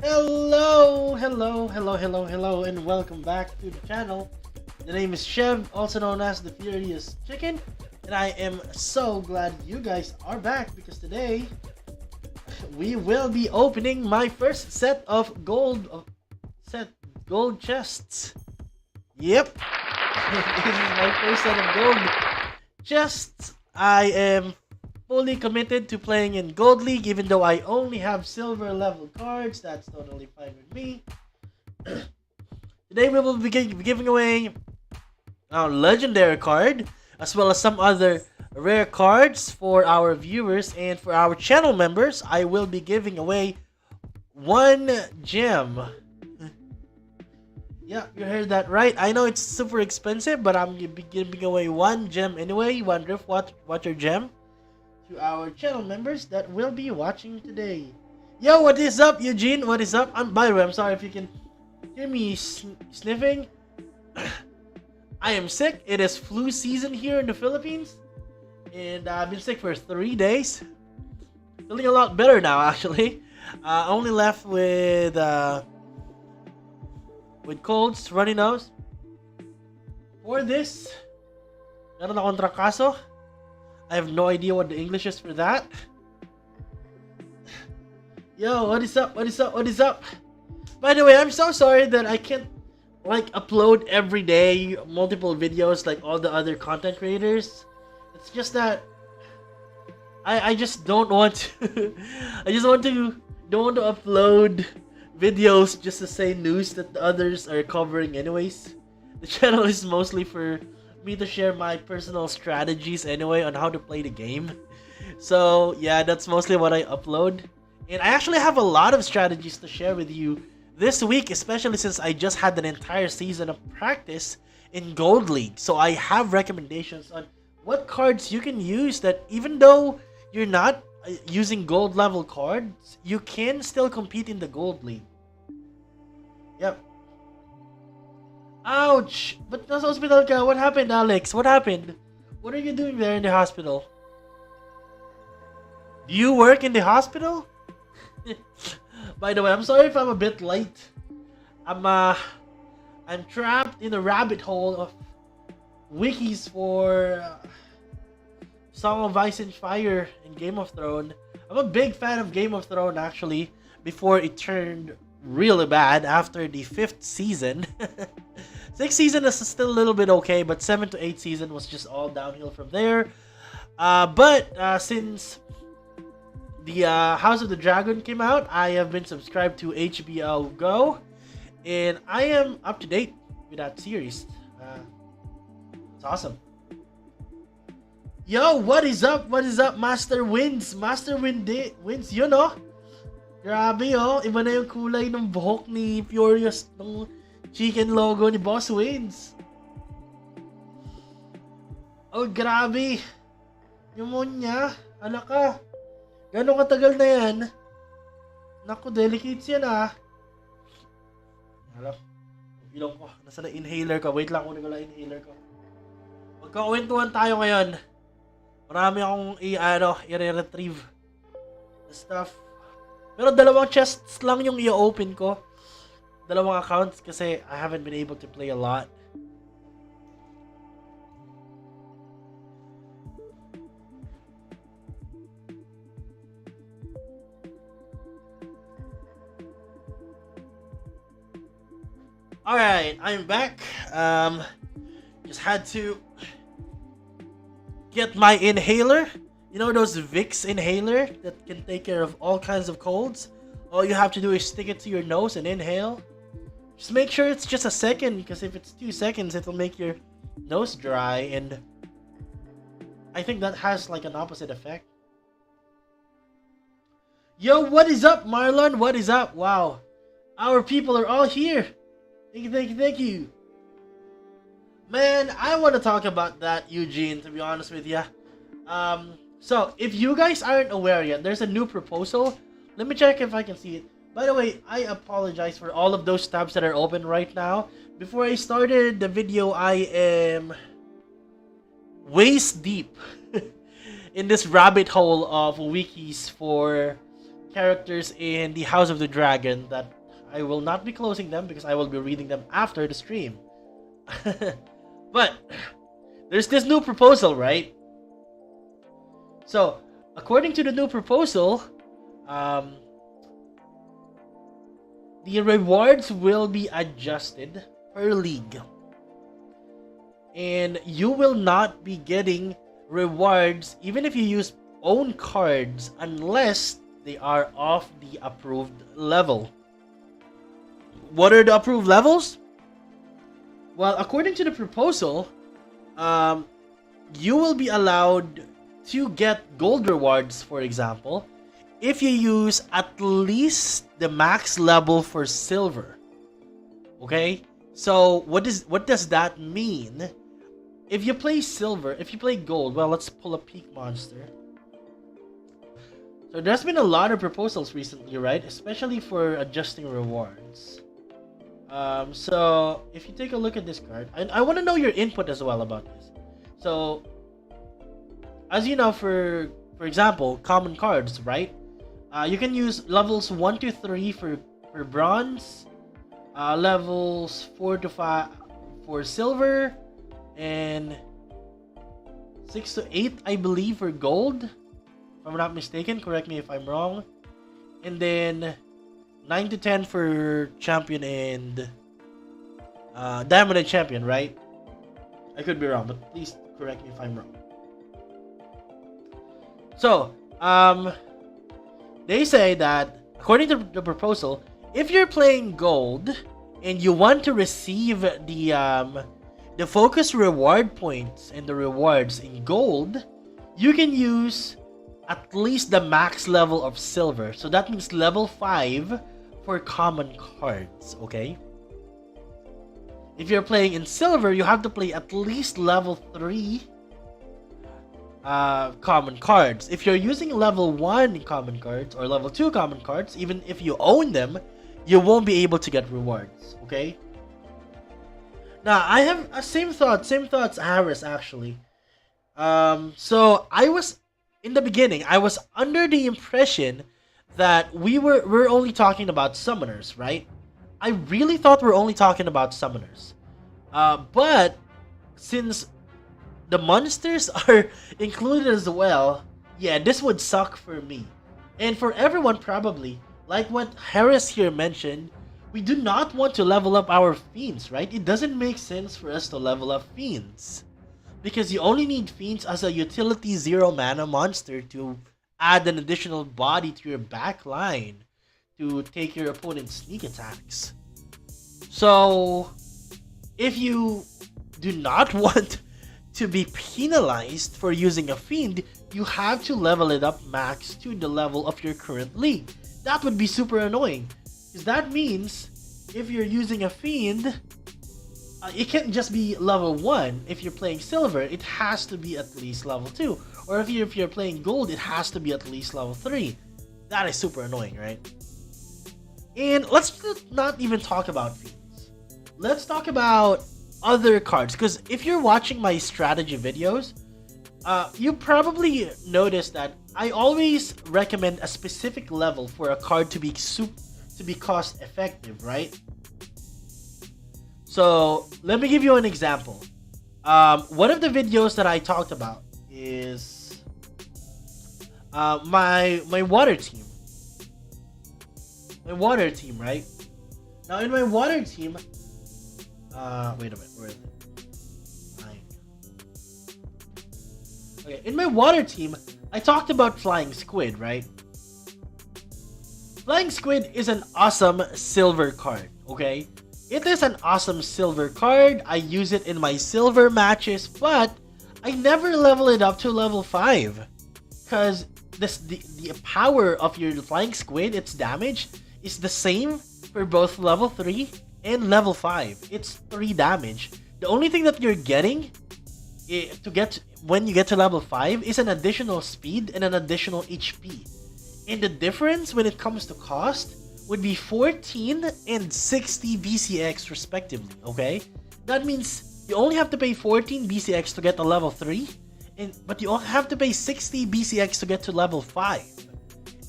Hello, and welcome back to the channel. The name is Chev, also known as the Furious Chicken, and I am so glad you guys are back because today we will be opening my first set of gold chests. Yep, this is my first set of gold chests. I am fully committed to playing in Gold League, even though I only have silver level cards. That's totally fine with me. Today we will be giving away a legendary card, as well as some other rare cards for our viewers, and for our channel members, I will be giving away one gem. Yeah, you heard that right. I know it's super expensive, but I'm giving away one gem anyway, one Rift Watcher gem, to our channel members that will be watching today. Yo, what is up, Eugene? What is up? By the way, I'm sorry if you can hear me sniffing. I am sick. It is flu season here in the Philippines, and I've been sick for 3 days. Feeling a lot better now, actually. Only left with colds, runny nose. For this, meron akong trangkaso. I have no idea what the English is for that. Yo, what is up? What is up? What is up? By the way, I'm so sorry that I can't upload every day multiple videos like all the other content creators. It's just that I just don't want to don't want to upload videos just to say news that the others are covering anyways. The channel is mostly for me to share my personal strategies anyway on how to play the game. So yeah, that's mostly what I upload. And I actually have a lot of strategies to share with you this week, especially since I just had an entire season of practice in Gold League. So I have recommendations on what cards you can use that even though you're not using gold level cards, you can still compete in the Gold League. Yep. Ouch! But nasa hospital ka. What happened, Alex? What happened? What are you doing there in the hospital? Do you work in the hospital? By the way, I'm sorry if I'm a bit late. I'm trapped in a rabbit hole of wikis for Song of Ice and Fire and Game of Thrones. I'm a big fan of Game of Thrones actually, before it turned really bad after the 5th season. 6th season is still a little bit okay, but 7 to 8 season was just all downhill from there. But since the House of the Dragon came out, I have been subscribed to HBO Go, and I am up to date with that series. It's awesome. Yo, what is up? What is up, Master Wins? Master Wins, you know? Grabe, oh. Iba na yung kulay ng buhok ni Furious ng chicken logo ni Boss Wins. Oh, grabe. Pneumonia. Ala ka. Gano'ng katagal na yan? Naku, delicates yan ah. Alam. Ilong ko. Nasa na inhaler ko. Wait lang, kunin ko lang inhaler ko. Magkakwentuhan tayo ngayon. Marami akong i-retrieve na stuff. Pero dalawang chests lang yung i-open ko. Dalawang accounts kasi I haven't been able to play a lot. Alright, I'm back. Just had to get my inhaler. You know those Vicks inhaler that can take care of all kinds of colds? All you have to do is stick it to your nose and inhale. Just make sure it's just a second, because if it's 2 seconds, it'll make your nose dry, and I think that has like an opposite effect. Yo, what is up, Marlon? What is up? Wow. Our people are all here. Thank you, thank you, thank you. Man, I want to talk about that, Eugene, to be honest with ya. So, if you guys aren't aware yet, there's a new proposal. Let me check if I can see it. By the way, I apologize for all of those tabs that are open right now. Before I started the video, I am waist deep in this rabbit hole of wikis for characters in the House of the Dragon that I will not be closing them because I will be reading them after the stream. But there's this new proposal, right? So, according to the new proposal, the rewards will be adjusted per league. And you will not be getting rewards even if you use own cards unless they are off the approved level. What are the approved levels? Well, according to the proposal, you will be allowed to get gold rewards, for example, if you use at least the max level for silver. Okay? So, what does that mean? If you play silver, if you play gold, well, let's pull a peak monster. So, there's been a lot of proposals recently, right? Especially for adjusting rewards. So, if you take a look at this card, I want to know your input as well about this. So, as you know, for example, common cards, right? You can use levels 1 to 3 for bronze, levels 4 to 5 for silver, and 6 to 8, I believe, for gold. If I'm not mistaken, correct me if I'm wrong. And then 9 to 10 for champion and diamond and champion, right? I could be wrong, but please correct me if I'm wrong. So, they say that, according to the proposal, if you're playing gold and you want to receive the focus reward points and the rewards in gold, you can use at least the max level of silver. So that means level 5 for common cards, okay? If you're playing in silver, you have to play at least level 3 common cards. If you're using level 1 common cards or level 2 common cards, even if you own them, you won't be able to get rewards, okay? Now, I have a same thoughts, Harris, actually. So, in the beginning, I was under the impression that we're only talking about summoners, right? I really thought we're only talking about summoners. But, since the monsters are included as well, yeah, this would suck for me. And for everyone probably, like what Harris here mentioned, we do not want to level up our fiends, right? It doesn't make sense for us to level up fiends. Because you only need fiends as a utility 0 mana monster to add an additional body to your back line to take your opponent's sneak attacks. So, if you do not want to be penalized for using a fiend, you have to level it up max to the level of your current league. That would be super annoying, because that means if you're using a fiend, it can't just be level 1. If you're playing silver, it has to be at least level 2. Or if you're playing gold, it has to be at least level 3. That is super annoying, right? And let's not even talk about fiends. Let's talk about other cards, because if you're watching my strategy videos, you probably noticed that I always recommend a specific level for a card to be cost effective, right? So let me give you an example. One of the videos that I talked about is my water team. My water team, right? Now in my water team, wait a minute, where is it? Okay, in my water team, I talked about Flying Squid, right? Flying Squid is an awesome silver card, okay? It is an awesome silver card. I use it in my silver matches, but I never level it up to level 5. Because the power of your Flying Squid, its damage, is the same for both level 3 and level 5. It's 3 damage. The only thing that you're getting when you get to level 5 is an additional speed and an additional HP. And the difference when it comes to cost would be 14 and 60 BCX respectively, okay? That means you only have to pay 14 BCX to get to level 3, but you have to pay 60 BCX to get to level 5.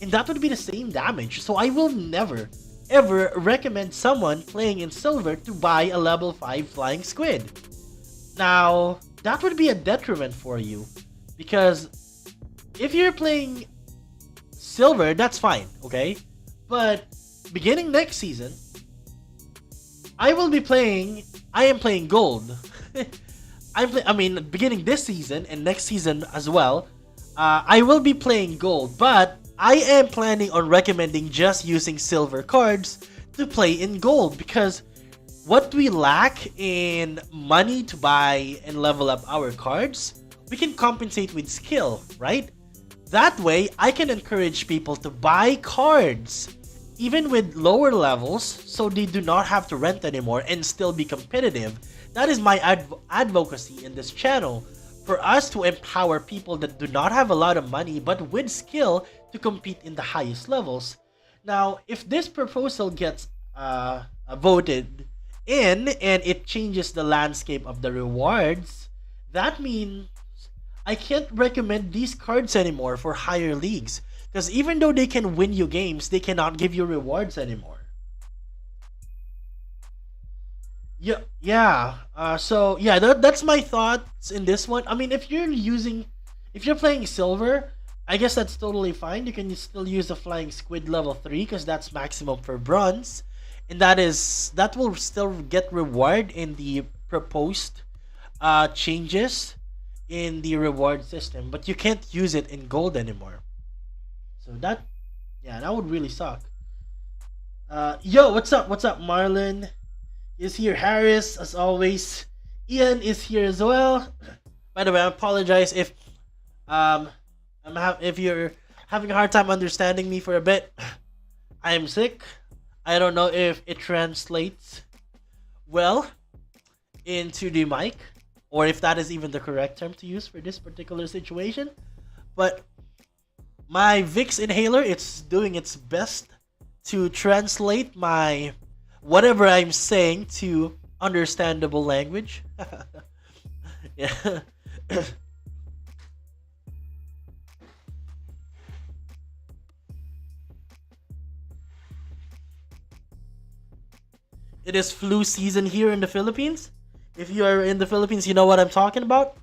and that would be the same damage. So I will never ever recommend someone playing in silver to buy a level 5 flying squid. Now, that would be a detriment for you, because if you're playing silver, that's fine, okay? But beginning next season, I am playing gold. Beginning this season and next season as well, I will be playing gold, but I am planning on recommending just using silver cards to play in gold, because what we lack in money to buy and level up our cards, we can compensate with skill, right? That way, I can encourage people to buy cards even with lower levels, so they do not have to rent anymore and still be competitive. That is my advocacy in this channel, for us to empower people that do not have a lot of money but with skill to compete in the highest levels. Now, if this proposal gets voted in and it changes the landscape of the rewards, that means I can't recommend these cards anymore for higher leagues. Because even though they can win you games, they cannot give you rewards anymore. That's my thoughts in this one. I mean, if you're playing silver, I guess that's totally fine. You can still use the flying squid level 3 because that's maximum for bronze, and that will still get reward in the proposed changes in the reward system, but you can't use it in gold anymore. So that would really suck. Yo, what's up? What's up? Marlon is here. Harris, as always. Ian is here as well. By the way, I apologize if if you're having a hard time understanding me for a bit. I am sick. I don't know if it translates well into the mic, or if that is even the correct term to use for this particular situation. But my Vicks inhaler, it's doing its best to translate my whatever I'm saying to understandable language. Yeah. It is flu season here in the Philippines. If you are in the Philippines, you know what I'm talking about.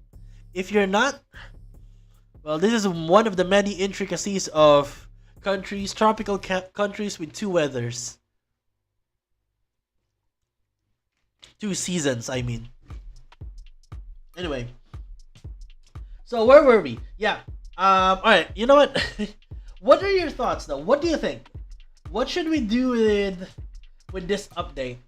If you're not, well, this is one of the many intricacies of countries, tropical countries with two weathers. Two seasons, I mean. Anyway. So, where were we? Yeah. Alright, you know what? What are your thoughts, though? What do you think? What should we do with this update?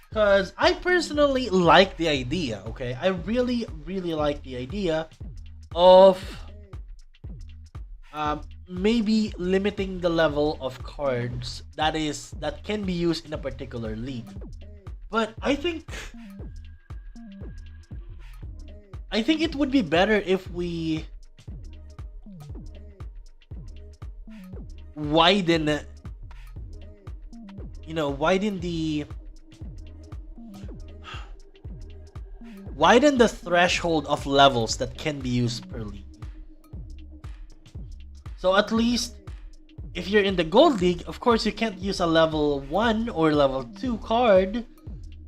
Because I personally like the idea, okay? I really, really like the idea of maybe limiting the level of cards that can be used in a particular league. But I think it would be better if we widen the threshold of levels that can be used per league. So at least if you're in the gold league, of course you can't use a level 1 or level 2 card,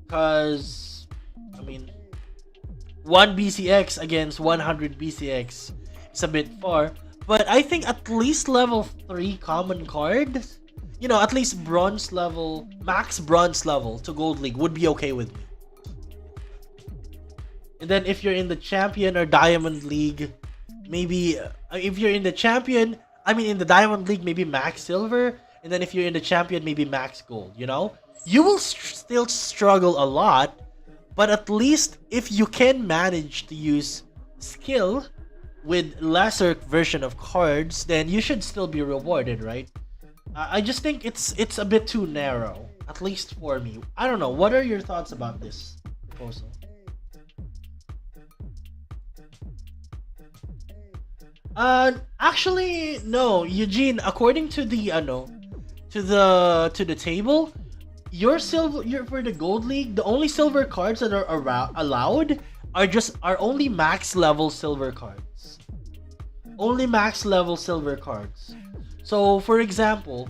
because I mean 1 BCX against 100 BCX is a bit far. But I think at least level 3 common cards, at least bronze level, max bronze level to gold league would be okay with me. And then if you're in the champion or diamond league, maybe if you're in the champion, in the diamond league, maybe max silver. And then if you're in the champion, maybe max gold, You will still struggle a lot, but at least if you can manage to use skill with lesser version of cards, then you should still be rewarded, right? I just think it's a bit too narrow, at least for me. I don't know. What are your thoughts about this proposal? Actually, no, Eugene. According to the to the table, your for the gold league, the only silver cards that are allowed are only max level silver cards. Only max level silver cards. So for example,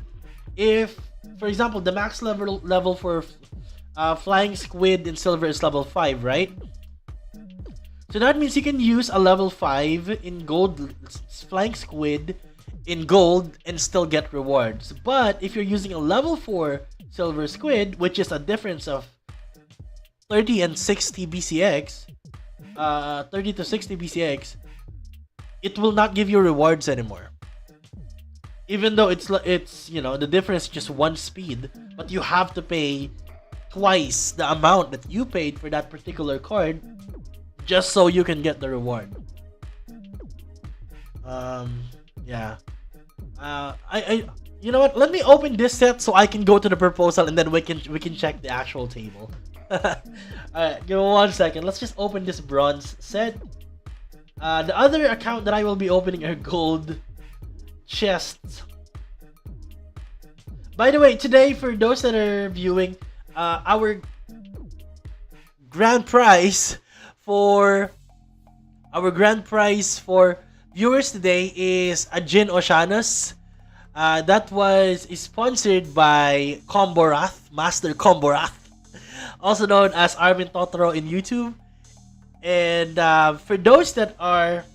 the max level for flying squid in silver is level 5, right? So that means you can use a level 5 in gold flying squid in gold and still get rewards. But if you're using a level 4 silver squid, which is a difference of 30 and 60 BCX, 30 to 60 BCX, it will not give you rewards anymore. Even though it's the difference is just 1 speed, but you have to pay twice the amount that you paid for that particular card just so you can get the reward. Yeah. You know what? Let me open this set so I can go to the proposal and then we can check the actual table. Alright, give me 1 second. Let's just open this bronze set. The other account that I will be opening are gold chests. By the way, today for those that are viewing, our grand prize for viewers today is a Jin Oceanus. That was sponsored by Comborath, Master Comborath, also known as Armin Totoro in YouTube. And for those that are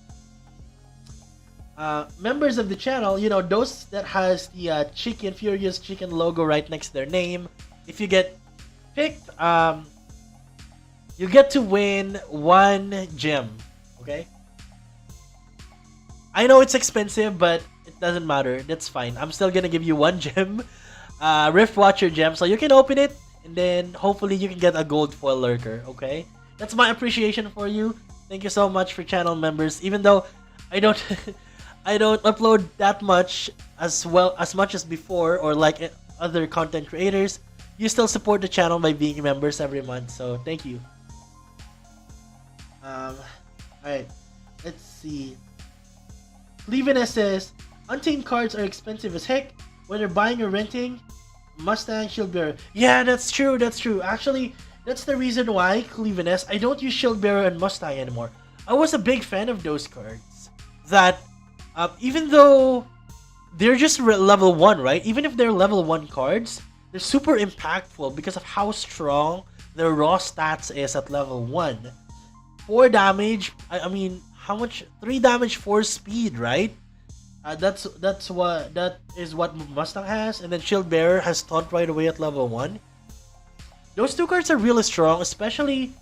members of the channel, those that has the Furious Chicken logo right next to their name, if you get picked, you get to win 1 gem. Okay? I know it's expensive, but it doesn't matter. That's fine. I'm still gonna give you 1 gem, Rift Watcher gem, so you can open it, and then hopefully you can get a gold foil lurker. Okay? That's my appreciation for you. Thank you so much for channel members. Even though I don't I don't upload that much as much as before, or like other content creators, you still support the channel by being members every month. So thank you. Alright, let's see. Cleveland says, untamed cards are expensive as heck, whether buying or renting. Mustang, Shield Bearer. Yeah, that's true, Actually, that's the reason why, Cleveland, I don't use Shield Bearer and Mustang anymore. I was a big fan of those cards. That, even though they're just level 1, right? Even if they're level 1 cards, they're super impactful because of how strong their raw stats is at level 1. 4 damage, I mean, how much? 3 damage, 4 speed, right? That is what Mustang has, and then Shield Bearer has taunt right away at level 1. Those 2 cards are really strong, especially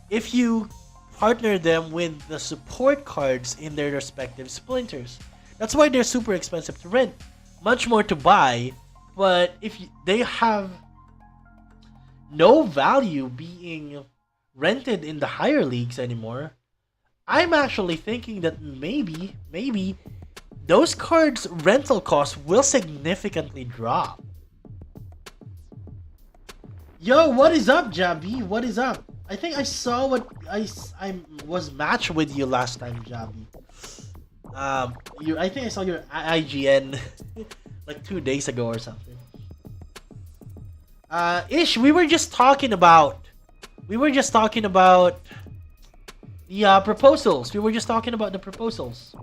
if you partner them with the support cards in their respective splinters. That's why they're super expensive to rent, much more to buy. But if they have no value being rented in the higher leagues anymore, I'm actually thinking that maybe those cards' rental costs will significantly drop. Yo, what is up, Jabi? What is up? I think I saw what I was matched with you last time, Jabi. I think I saw your IGN like 2 days ago or something. Ish, we were just talking about the proposals. We were just talking about the proposals.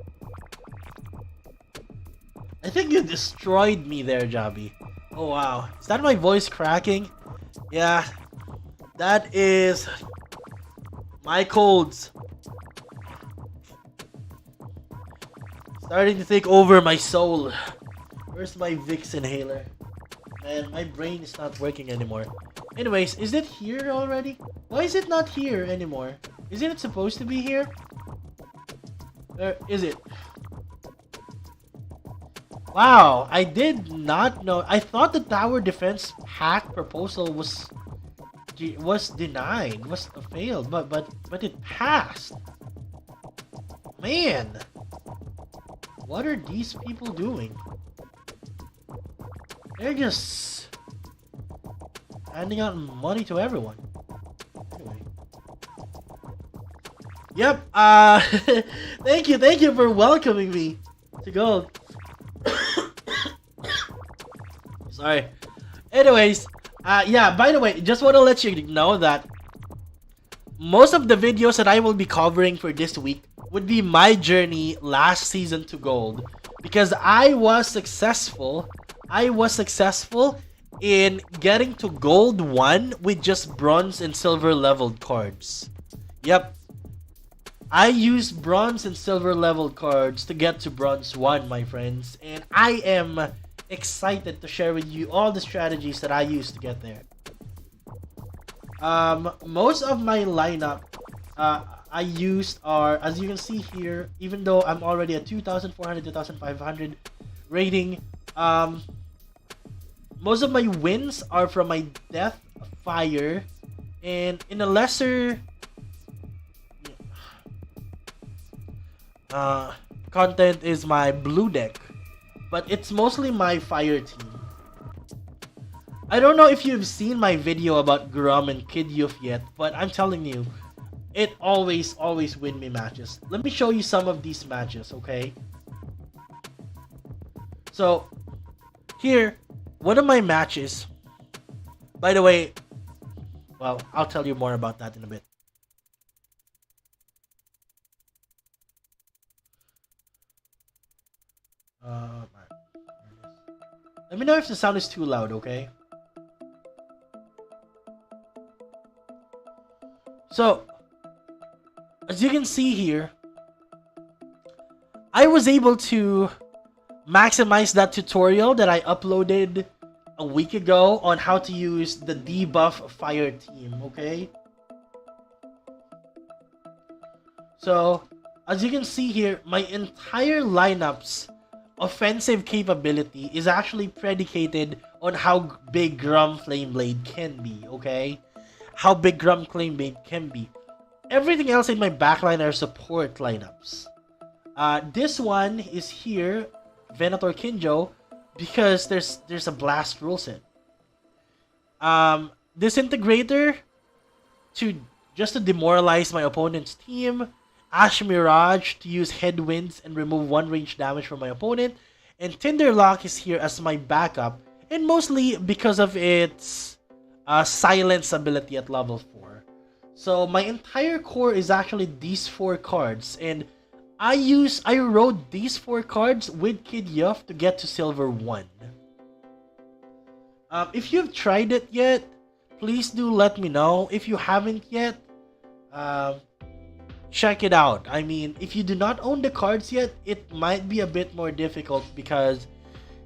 I think you destroyed me there, Jabi. Oh wow, is that my voice cracking? Yeah, that is my colds starting to take over my soul. Where's my Vicks inhaler? Man, my brain is not working anymore. Anyways, is it here already? Why is it not here anymore? Isn't it supposed to be here? Where is it? Wow, I did not know. I thought the tower defense hack proposal was denied, was failed, but it passed. Man, what are these people doing? They're just handing out money to everyone. Anyway. Yep. Thank you for welcoming me to gold. Sorry. Anyways, yeah, by the way, just want to let you know that most of the videos that I will be covering for this week would be my journey last season to gold. because I was successful in getting to gold 1 with just bronze and silver leveled cards. Yep. I used bronze and silver leveled cards to get to bronze 1, my friends, and I am excited to share with you all the strategies that I used to get there. Most of my lineup I used are, as you can see here, even though I'm already at 2,400, 2,500 rating, most of my wins are from my Death, Fire, and in a lesser content is my blue deck, but it's mostly my Fire team. I don't know if you've seen my video about Grum and Kid Youth yet, but I'm telling you, it always win me matches. Let me show you some of these matches, okay? So, here, one of my matches, by the way, well, I'll tell you more about that in a bit. Let me know if the sound is too loud, okay? So, as you can see here, I was able to maximize that tutorial that I uploaded a week ago on how to use the debuff Fire team, okay? So, as you can see here, my entire lineup's offensive capability is actually predicated on how big Grum Flameblade can be, okay? How big Grum Flameblade can be. Everything else in my backline are support lineups. This one is here, Venator Kinjo, because there's a blast rule set. Disintegrator just to demoralize my opponent's team. Ash Mirage to use headwinds and remove 1 range damage from my opponent. And Tinderlock is here as my backup, and mostly because of its silence ability at level 4. So my entire core is actually these 4 cards, and I rode these 4 cards with Kid Yuff to get to silver 1. If you've tried it yet, please do let me know. If you haven't yet, check it out. I mean, if you do not own the cards yet, it might be a bit more difficult because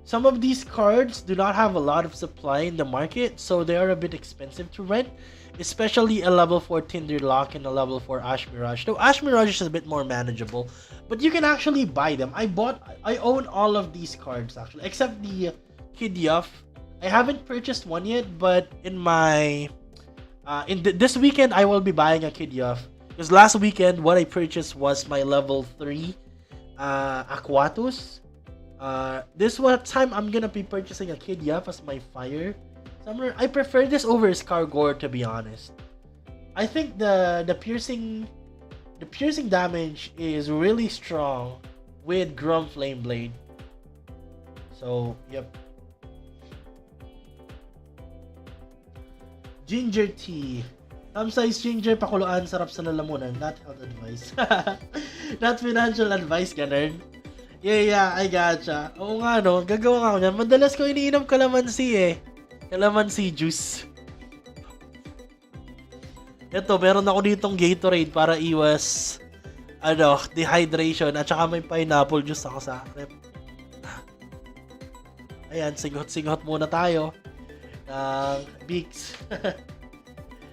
some of these cards do not have a lot of supply in the market, so they are a bit expensive to rent, especially a level 4 Tinderlock and a level 4 Ash Mirage. Though Ash Mirage is a bit more manageable, but you can actually buy them. I own all of these cards actually, except the Kid Yuff. I haven't purchased one yet, but in my this weekend I will be buying a Kid Yuff. Because last weekend, what I purchased was my level 3 Aquatus. This one time, I'm gonna be purchasing a Kid Yuff as my Fire. I prefer this over Skargor, to be honest. I think the piercing damage is really strong with Grum Flameblade. So, yep. Ginger tea. Some size ginger, pakuluan, sarap sa lalamunan. Not health advice. Not financial advice, ganun. Yeah, I gotcha. Oo nga, no. Gagawa nga ako niyan. Madalas ko iniinom kalamansi eh. Kalamansi juice. Ito, meron ako ditong Gatorade para iwas dehydration. At saka may pineapple juice ako sa rep. Ayan, singhot-singhot muna tayo ng Beaks.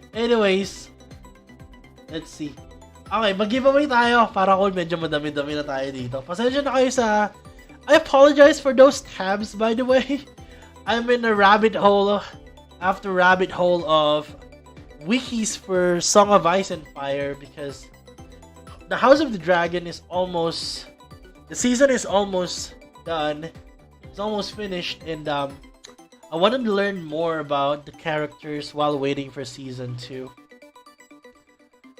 Anyways, let's see. Okay, mag-giveaway tayo para kung medyo madami-dami na tayo dito. Pasensya na kayo sa... I apologize for those tabs, by the way. I'm in a rabbit hole after rabbit hole of wikis for Song of Ice and Fire because the House of the Dragon is almost... The season is almost done. It's almost finished, and I wanted to learn more about the characters while waiting for season 2.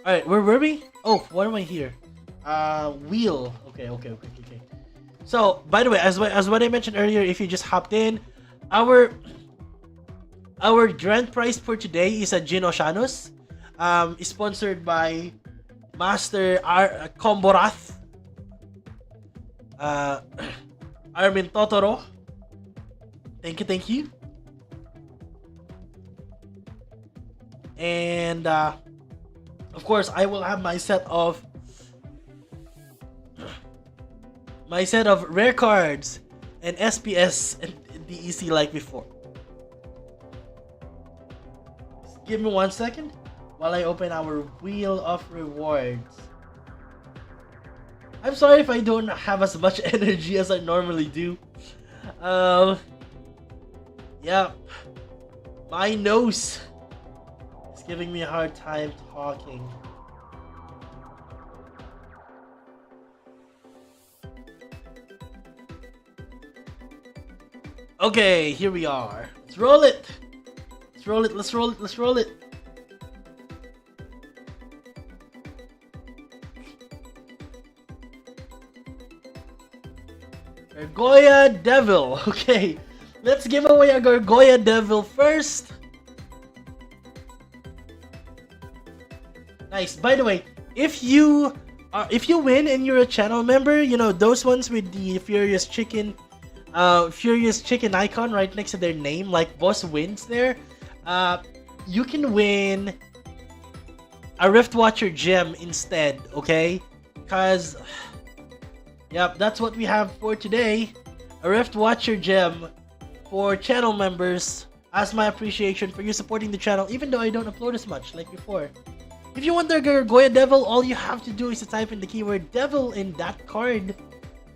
Alright, where were we? Oh, what am I here? Wheel. Okay. So, by the way, as what I mentioned earlier, if you just hopped in, our grand prize for today is a Jin Oshanus, sponsored by Master Komborath. Armin Totoro. Thank you, thank you. And of course, I will have my set of rare cards and SPS and DEC like before. Just give me 1 second while I open our Wheel of Rewards. I'm sorry if I don't have as much energy as I normally do. Yeah, my nose is giving me a hard time talking. Okay, here we are. Let's roll it. Let's roll it. Let's roll it. Let's roll it. Gargoya Devil. Okay, let's give away a Gargoya Devil first. Nice. By the way, if you win and you're a channel member, you know those ones with the Furious Chicken icon right next to their name, like Boss Wins there. You can win a Rift Watcher gem instead. Okay, cause. Yep, that's what we have for today. A Rift Watcher gem for channel members as my appreciation for you supporting the channel, even though I don't upload as much like before. If you want the Gargoya Devil, all you have to do is to type in the keyword Devil and that card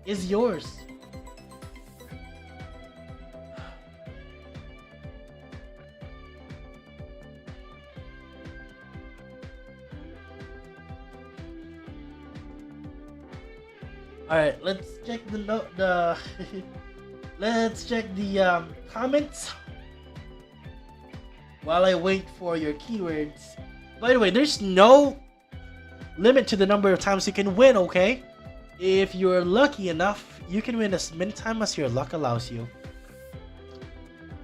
is yours. Alright, let's check let's check the comments while I wait for your keywords. By the way, there's no limit to the number of times you can win, okay? If you're lucky enough, you can win as many times as your luck allows you.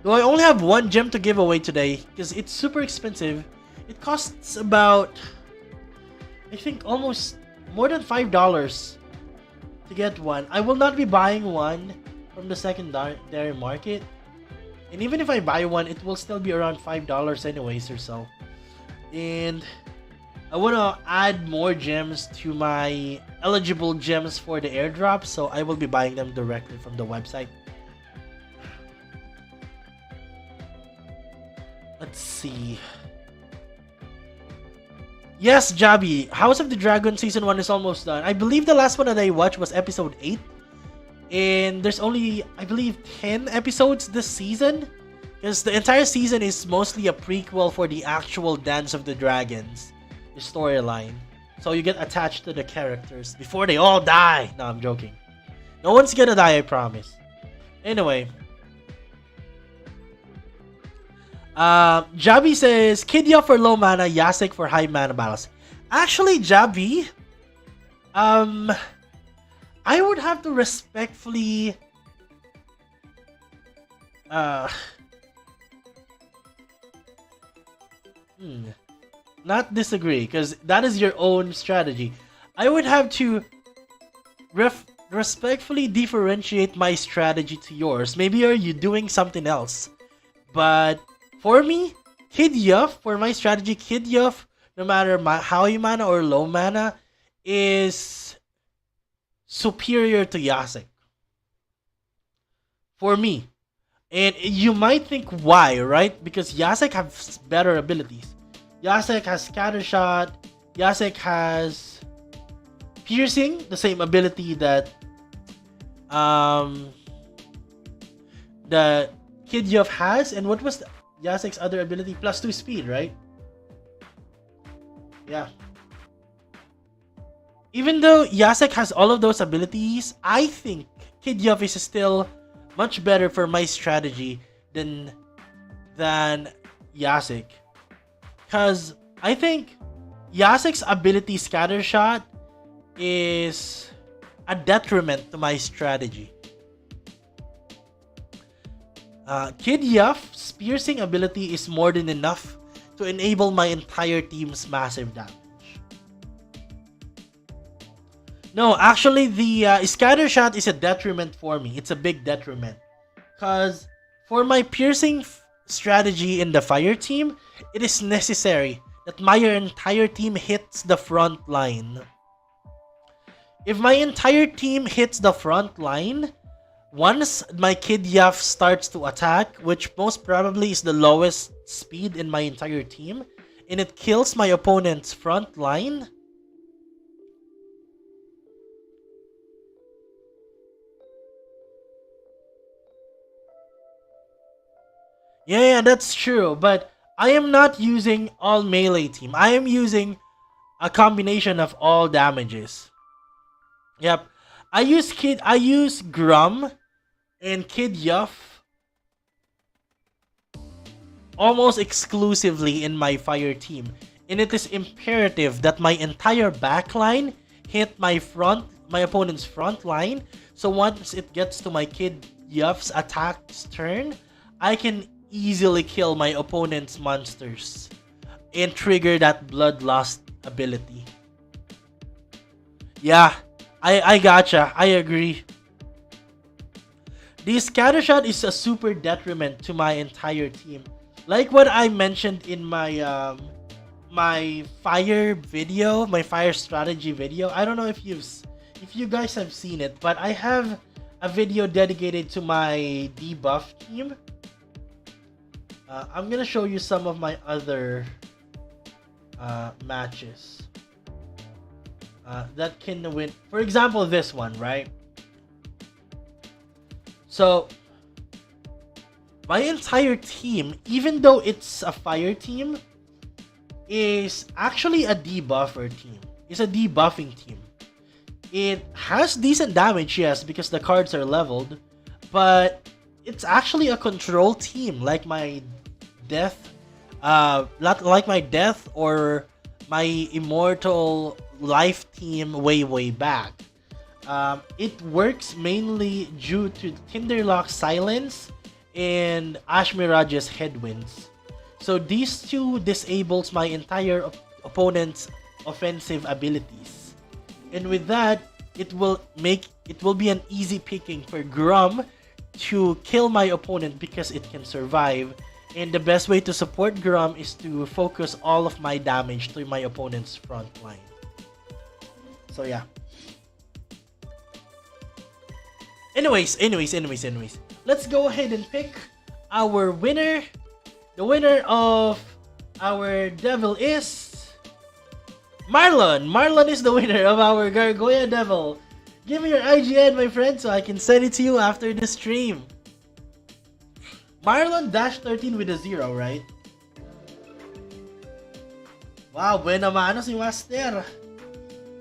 Though I only have one gem to give away today because it's super expensive. It costs about, I think, almost more than $5 to get one. I will not be buying one from the secondary market, and even if I buy one, it will still be around $5 anyways or so. And I want to add more gems to my eligible gems for the airdrop, so I will be buying them directly from the website. Let's see. Yes, Jabi, House of the Dragon Season 1 is almost done. I believe the last one that I watched was episode 8. And there's only, I believe, 10 episodes this season. Because the entire season is mostly a prequel for the actual Dance of the Dragons, the storyline. So you get attached to the characters before they all die. No, I'm joking. No one's gonna die, I promise. Anyway. Jabi says, Kidya for low mana, Yasek for high mana balance. Actually, Jabi, I would have to respectfully not disagree, because that is your own strategy. I would have to respectfully differentiate my strategy to yours. Maybe are you doing something else, but for me, Kidya, for my strategy, Kidya, no matter high mana or low mana, is superior to Yasek. For me. And you might think why, right? Because Yasek has better abilities. Yasek has Scattershot. Yasek has Piercing, the same ability that Kidya has. And what was Yasek's other ability? +2 speed, right? Yeah. Even though Yasek has all of those abilities, I think Kidya is still much better for my strategy than Yasek. Because I think Yasek's ability Scattershot is a detriment to my strategy. Kidyaf's piercing ability is more than enough to enable my entire team's massive damage. No, actually, the scatter shot is a detriment for me. It's a big detriment. Because for my piercing strategy in the fire team, it is necessary that my entire team hits the front line. If my entire team hits the front line, once my Kid Yaf starts to attack, which most probably is the lowest speed in my entire team, and it kills my opponent's front line, yeah, that's true, but I am not using all melee team. I am using a combination of all damages. Yep. I use Grum and Kid Yuff almost exclusively in my fire team. And it is imperative that my entire backline hit my opponent's front line. So once it gets to my Kid Yuff's attack's turn, I can easily kill my opponent's monsters and trigger that bloodlust ability. Yeah, I gotcha. I agree. The scattershot is a super detriment to my entire team. Like what I mentioned in my my fire video, my fire strategy video. I don't know if you guys have seen it, but I have a video dedicated to my debuff team. I'm gonna show you some of my other matches that can win. For example, this one, right? So my entire team, even though it's a fire team, is actually a debuffer team. It's a debuffing team. It has decent damage, yes, because the cards are leveled, but it's actually a control team, like my death, like my death or my immortal life team way back. It works mainly due to Tinderlock's silence and Ash Mirage's headwinds. So these two disables my entire opponent's offensive abilities. And with that, it will be an easy picking for Grum to kill my opponent because it can survive. And the best way to support Grum is to focus all of my damage to my opponent's front line. So yeah. Anyways. Let's go ahead and pick our winner. The winner of our devil is Marlon. Marlon is the winner of our Gargoyle Devil. Give me your IGN, my friend, so I can send it to you after the stream. Marlon -13 with a 0, right? Wow, buena mano si Master.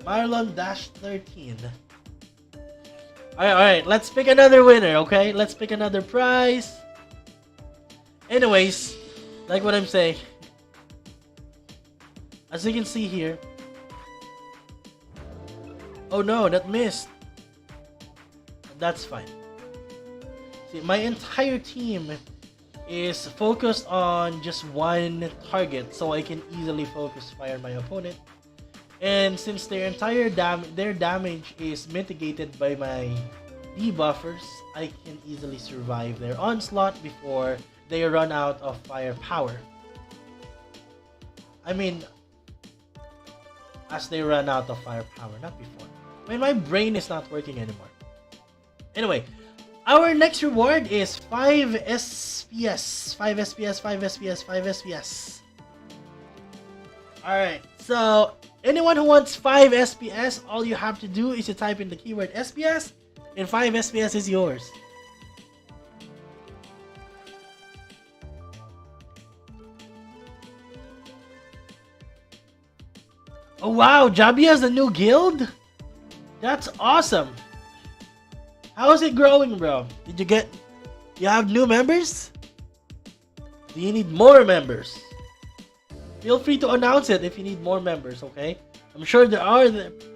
Marlon -13. Alright, let's pick another winner, okay? Let's pick another prize. Anyways, like what I'm saying, as you can see here. Oh no, that missed. That's fine. See, my entire team is focused on just one target, so I can easily focus fire my opponent. And since their entire damage is mitigated by my debuffers, I can easily survive their onslaught before they run out of firepower. I mean, as they run out of firepower, not before. I mean, my brain is not working anymore. Anyway, our next reward is 5 SPS. 5 SPS, 5 SPS, 5 SPS. Alright, so anyone who wants 5 SPS, all you have to do is to type in the keyword SPS, and 5 SPS is yours. Oh wow, Jabi has a new guild? That's awesome. How is it growing, bro? You have new members? Do you need more members? Feel free to announce it if you need more members, okay? I'm sure there are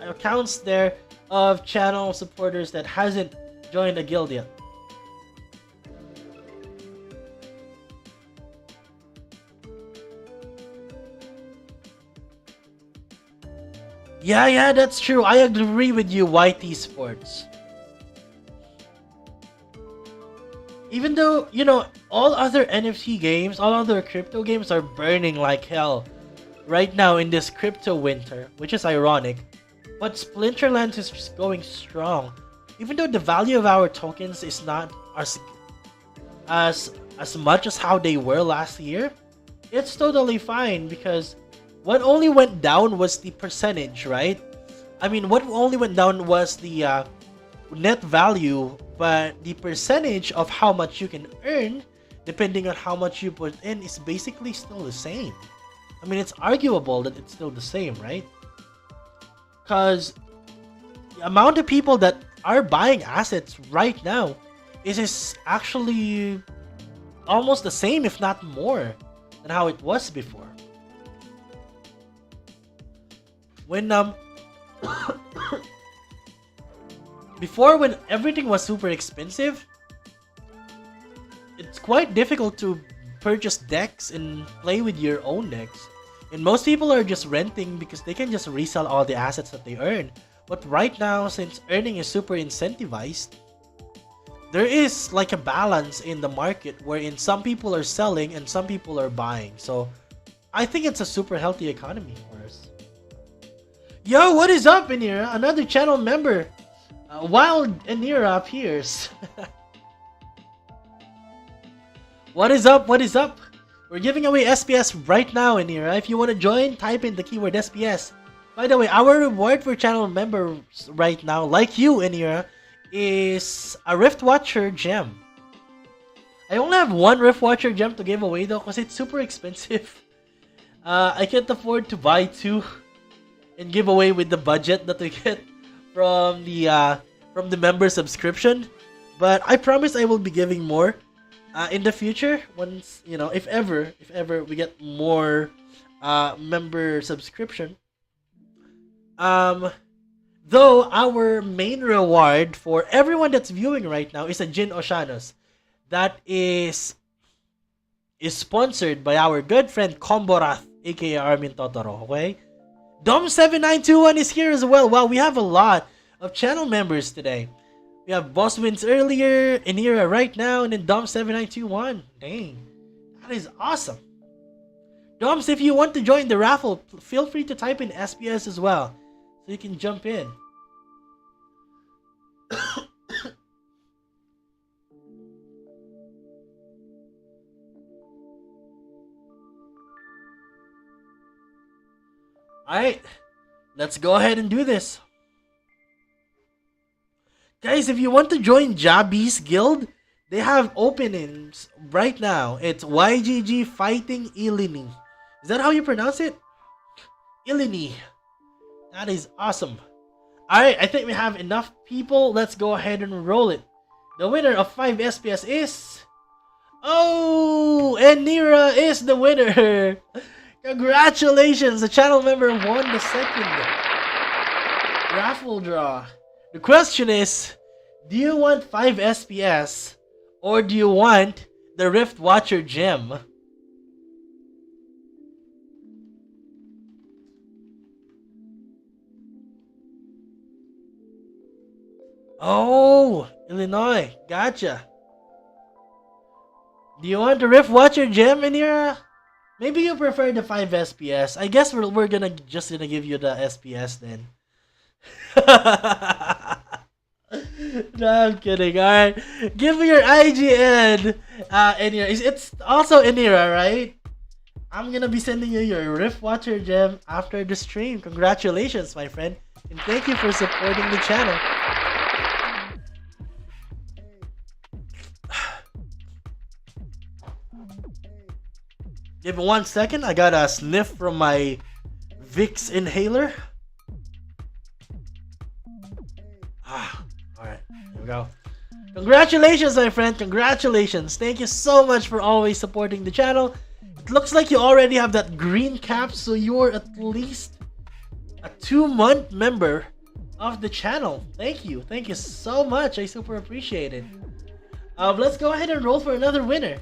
accounts there of channel supporters that hasn't joined a guild yet. Yeah, that's true. I agree with you, YT Sports. Even though, you know, all other NFT games, all other crypto games are burning like hell right now in this crypto winter, which is ironic. But Splinterlands is just going strong. Even though the value of our tokens is not as much as how they were last year, it's totally fine because what only went down was the percentage, right? I mean, what only went down was the net value, but the percentage of how much you can earn, depending on how much you put in, is basically still the same. I mean, it's arguable that it's still the same, right? Because the amount of people that are buying assets right now is actually almost the same, if not more, than how it was before. When before, when everything was super expensive, it's quite difficult to purchase decks and play with your own decks. And most people are just renting because they can just resell all the assets that they earn. But right now, since earning is super incentivized, there is like a balance in the market wherein some people are selling and some people are buying. So I think it's a super healthy economy for us. Yo, what is up, Anira? Another channel member. Wild Anira appears. What is up? What is up? We're giving away SPS right now, Anira. If you want to join, type in the keyword SPS. By the way, our reward for channel members right now, like you, Anira, is a Rift Watcher gem. I only have one Rift Watcher gem to give away though, because it's super expensive. I can't afford to buy two and give away with the budget that we get from the member subscription. But I promise I will be giving more in the future once, you know, if ever we get more member subscription. Though our main reward for everyone that's viewing right now is a Jin Oceanos that is sponsored by our good friend Komborath, aka Armin Totoro, okay? Dom7921 is here as well. Wow, we have a lot of channel members today. We have Boss Wins earlier, Anira right now, and then Dom7921. Dang, that is awesome. Doms, if you want to join the raffle, feel free to type in SPS as well, so you can jump in. Alright, let's go ahead and do this. Guys, if you want to join Jabi's guild, they have openings right now. It's YGG Fighting Ilini. Is that how you pronounce it? Ilini. That is awesome. Alright, I think we have enough people. Let's go ahead and roll it. The winner of 5 SPS is... Oh! Anira is the winner! Congratulations! The channel member won the second raffle draw. The question is, do you want 5 SPS or do you want the Rift Watcher gem? Oh, Illinois. Gotcha. Do you want the Rift Watcher gem in here? Maybe you prefer the 5 SPS. I guess we're just gonna give you the SPS then. No, I'm kidding. Alright. Give me your IGN. Anira. It's also Anira, right? I'm gonna be sending you your Rift Watcher gem after the stream. Congratulations, my friend. And thank you for supporting the channel. Give me 1 second. I got a sniff from my Vicks inhaler. Alright, here we go. Congratulations, my friend. Congratulations. Thank you so much for always supporting the channel. It looks like you already have that green cap, so you're at least a 2-month member of the channel. Thank you. Thank you so much. I super appreciate it. Let's go ahead and roll for another winner.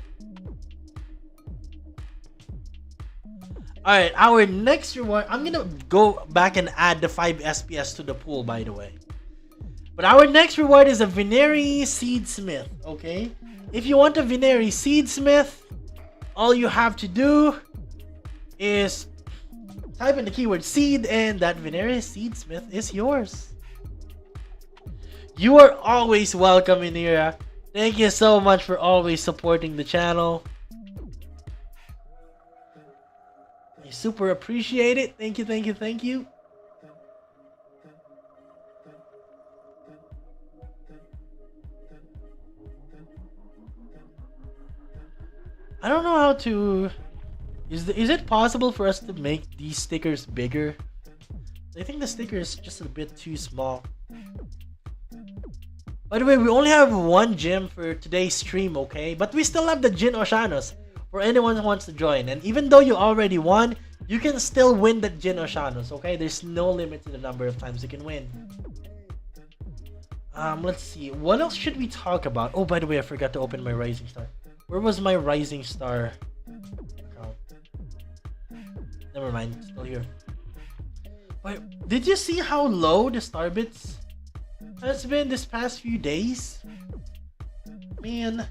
Alright, our next reward, I'm gonna go back and add the 5 SPS to the pool, by the way. But our next reward is a Veneri Seedsmith, okay? If you want a Veneri Seedsmith, all you have to do is type in the keyword seed and that Veneri Seedsmith is yours. You are always welcome in here. Thank you so much for always supporting the channel. I super appreciate it. Thank you, thank you, thank you. I don't know how to... Is it possible for us to make these stickers bigger? I think the sticker is just a bit too small. By the way, we only have one gym for today's stream, okay? But we still have the Jin Oshanos for anyone who wants to join. And even though you already won, you can still win the Jin Oshanos, okay? There's no limit to the number of times you can win. Let's see. What else should we talk about? Oh, by the way, I forgot to open my Rising Star. Where was my Rising Star account? Never mind, still here. Wait, did you see how low the Starbits has been this past few days? Man.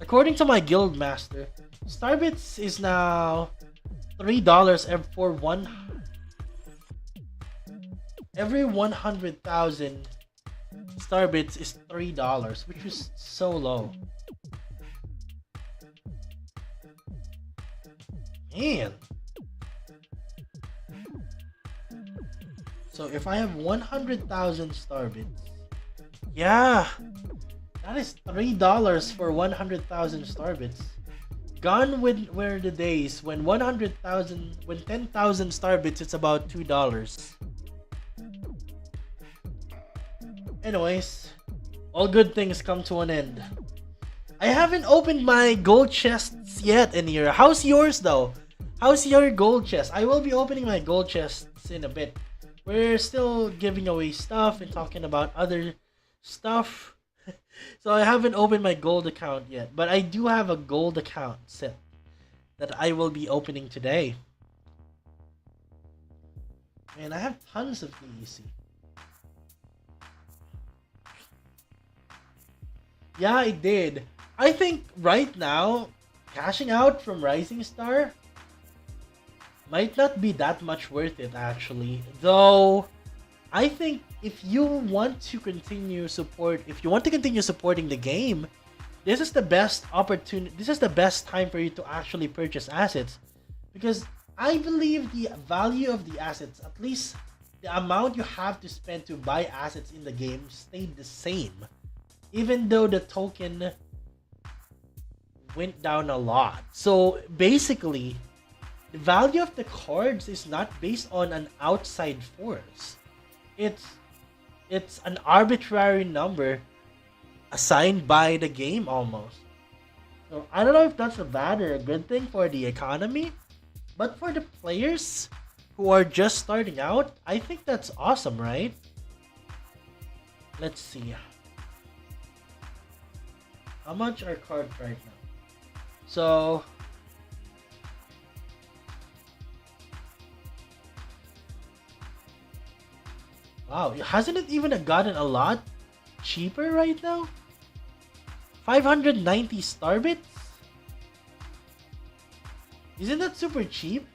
According to my guild master, Starbits is now $3 for every 100,000 Starbits is $3, which is so low. Man. So if I have 100,000 Starbits, yeah, that is $3 for 100,000 Starbits. Gone were the days when 100,000, when 10,000 Starbits, it's about $2. Anyways, all good things come to an end. I haven't opened my gold chests yet in here. How's yours though? How's your gold chest? I will be opening my gold chests in a bit. We're still giving away stuff and talking about other stuff. So I haven't opened my gold account yet. But I do have a gold account set that I will be opening today. And I have tons of these. Yeah, I did. I think right now, cashing out from Rising Star might not be that much worth it actually. Though, I think if you want to continue supporting the game, this is the best opportunity. This is the best time for you to actually purchase assets, because I believe the value of the assets, at least the amount you have to spend to buy assets in the game, stayed the same, even though the token went down a lot. So basically, the value of the cards is not based on an outside force. It's an arbitrary number assigned by the game almost. So I don't know if that's a bad or a good thing for the economy, but for the players who are just starting out, I think that's awesome, right? Let's see. How much are cards right now? So wow, hasn't it even gotten a lot cheaper right now? 590 Starbits? Isn't that super cheap?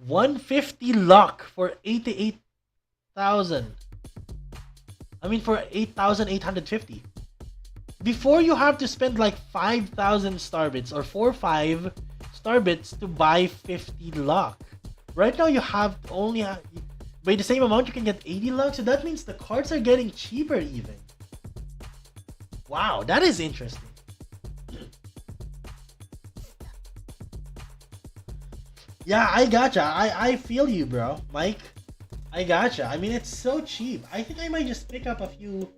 $150 luck for 88,000. I mean for 8,850. Before you have to spend like 5,000 Starbits or 4-5 Starbits to buy 50 luck. Right now you have only by the same amount you can get 80 luck, so that means the cards are getting cheaper even. Wow, that is interesting. Yeah, I gotcha. I feel you, bro, Mike. I gotcha. I mean, it's so cheap. I think I might just pick up a few.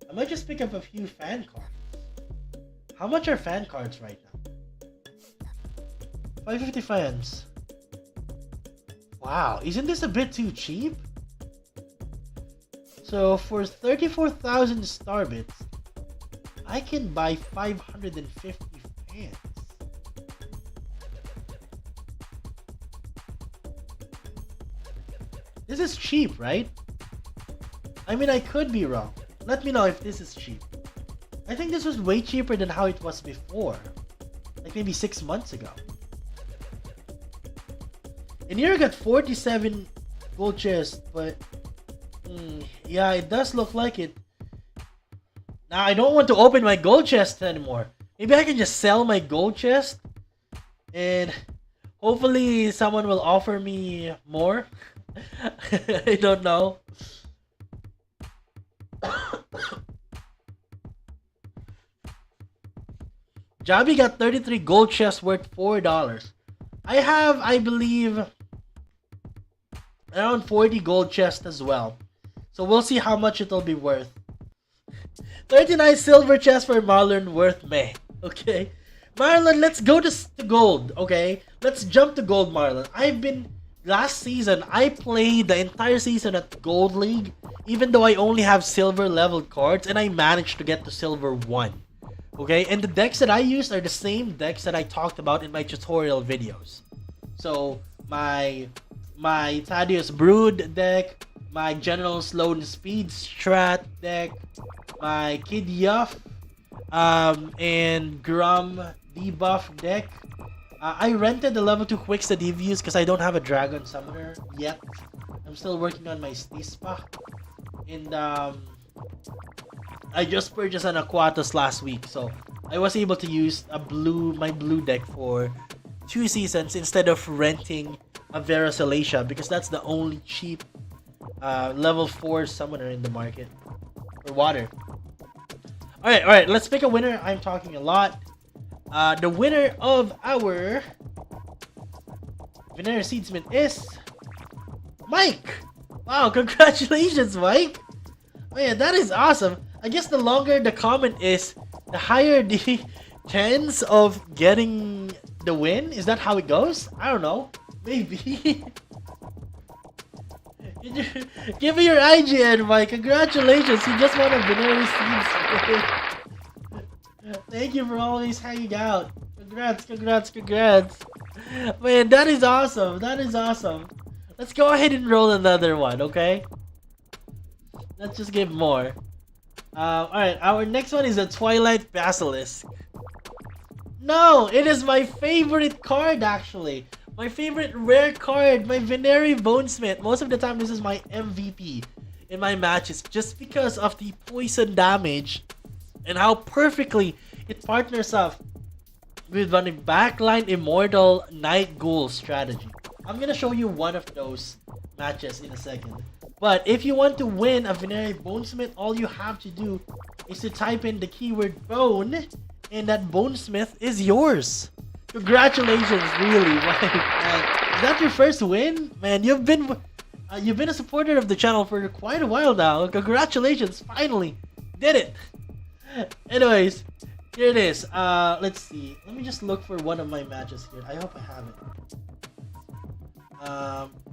I might just pick up a few fan cards. How much are fan cards right now? 550 fans. Wow, isn't this a bit too cheap? So for 34,000 Starbits, I can buy 550 fans. This is cheap, right? I mean, I could be wrong. Let me know if this is cheap. I think this was way cheaper than how it was before. Like maybe 6 months ago. And here I got 47 gold chests, but yeah, it does look like it. Now I don't want to open my gold chest anymore. Maybe I can just sell my gold chest and hopefully someone will offer me more. I don't know. Jabby got 33 gold chests worth $4. I have, I believe, around 40 gold chests as well. So we'll see how much it'll be worth. 39 silver chests for Marlon worth meh. Okay. Marlon, let's go to gold. Okay. Let's jump to gold, Marlon. Last season, I played the entire season at Gold League. Even though I only have silver leveled cards. And I managed to get to silver 1. Okay, and the decks that I used are the same decks that I talked about in my tutorial videos. So, my Thaddeus Brood deck, my General Sloan Speed Strat deck, my Kid Yuff, and Grum debuff deck. I rented the level 2 Quicksta Devious because I don't have a Dragon Summoner yet. I'm still working on my Stispa. And, I just purchased an Aquatus last week, so I was able to use my blue deck for 2 seasons instead of renting a Vera Salacia because that's the only cheap level 4 summoner in the market for water. Alright, let's pick a winner. I'm talking a lot. The winner of our Venera Seedsman is Mike! Wow, congratulations, Mike! Man, that is awesome. I guess the longer the comment is, the higher the chance of getting the win. Is that how it goes? I don't know. Maybe. Give me your IGN, Mike. Congratulations. You just won a Binary Seeds. Thank you for always hanging out. Congrats. Man, that is awesome. Let's go ahead and roll another one, okay? Let's just give more. Alright, our next one is a Twilight Basilisk. No, it is my favorite card actually. My favorite rare card, my Veneri Bonesmith. Most of the time this is my MVP in my matches just because of the poison damage and how perfectly it partners up with one backline Immortal Night Ghoul strategy. I'm gonna show you one of those matches in a second. But if you want to win a Veneri Bonesmith, all you have to do is to type in the keyword bone, and that Bonesmith is yours. Congratulations, really, Mike. Is that your first win? Man, you've been a supporter of the channel for quite a while now. Congratulations, finally did it. Anyways, here it is. Let's see. Let me just look for one of my matches here. I hope I have it.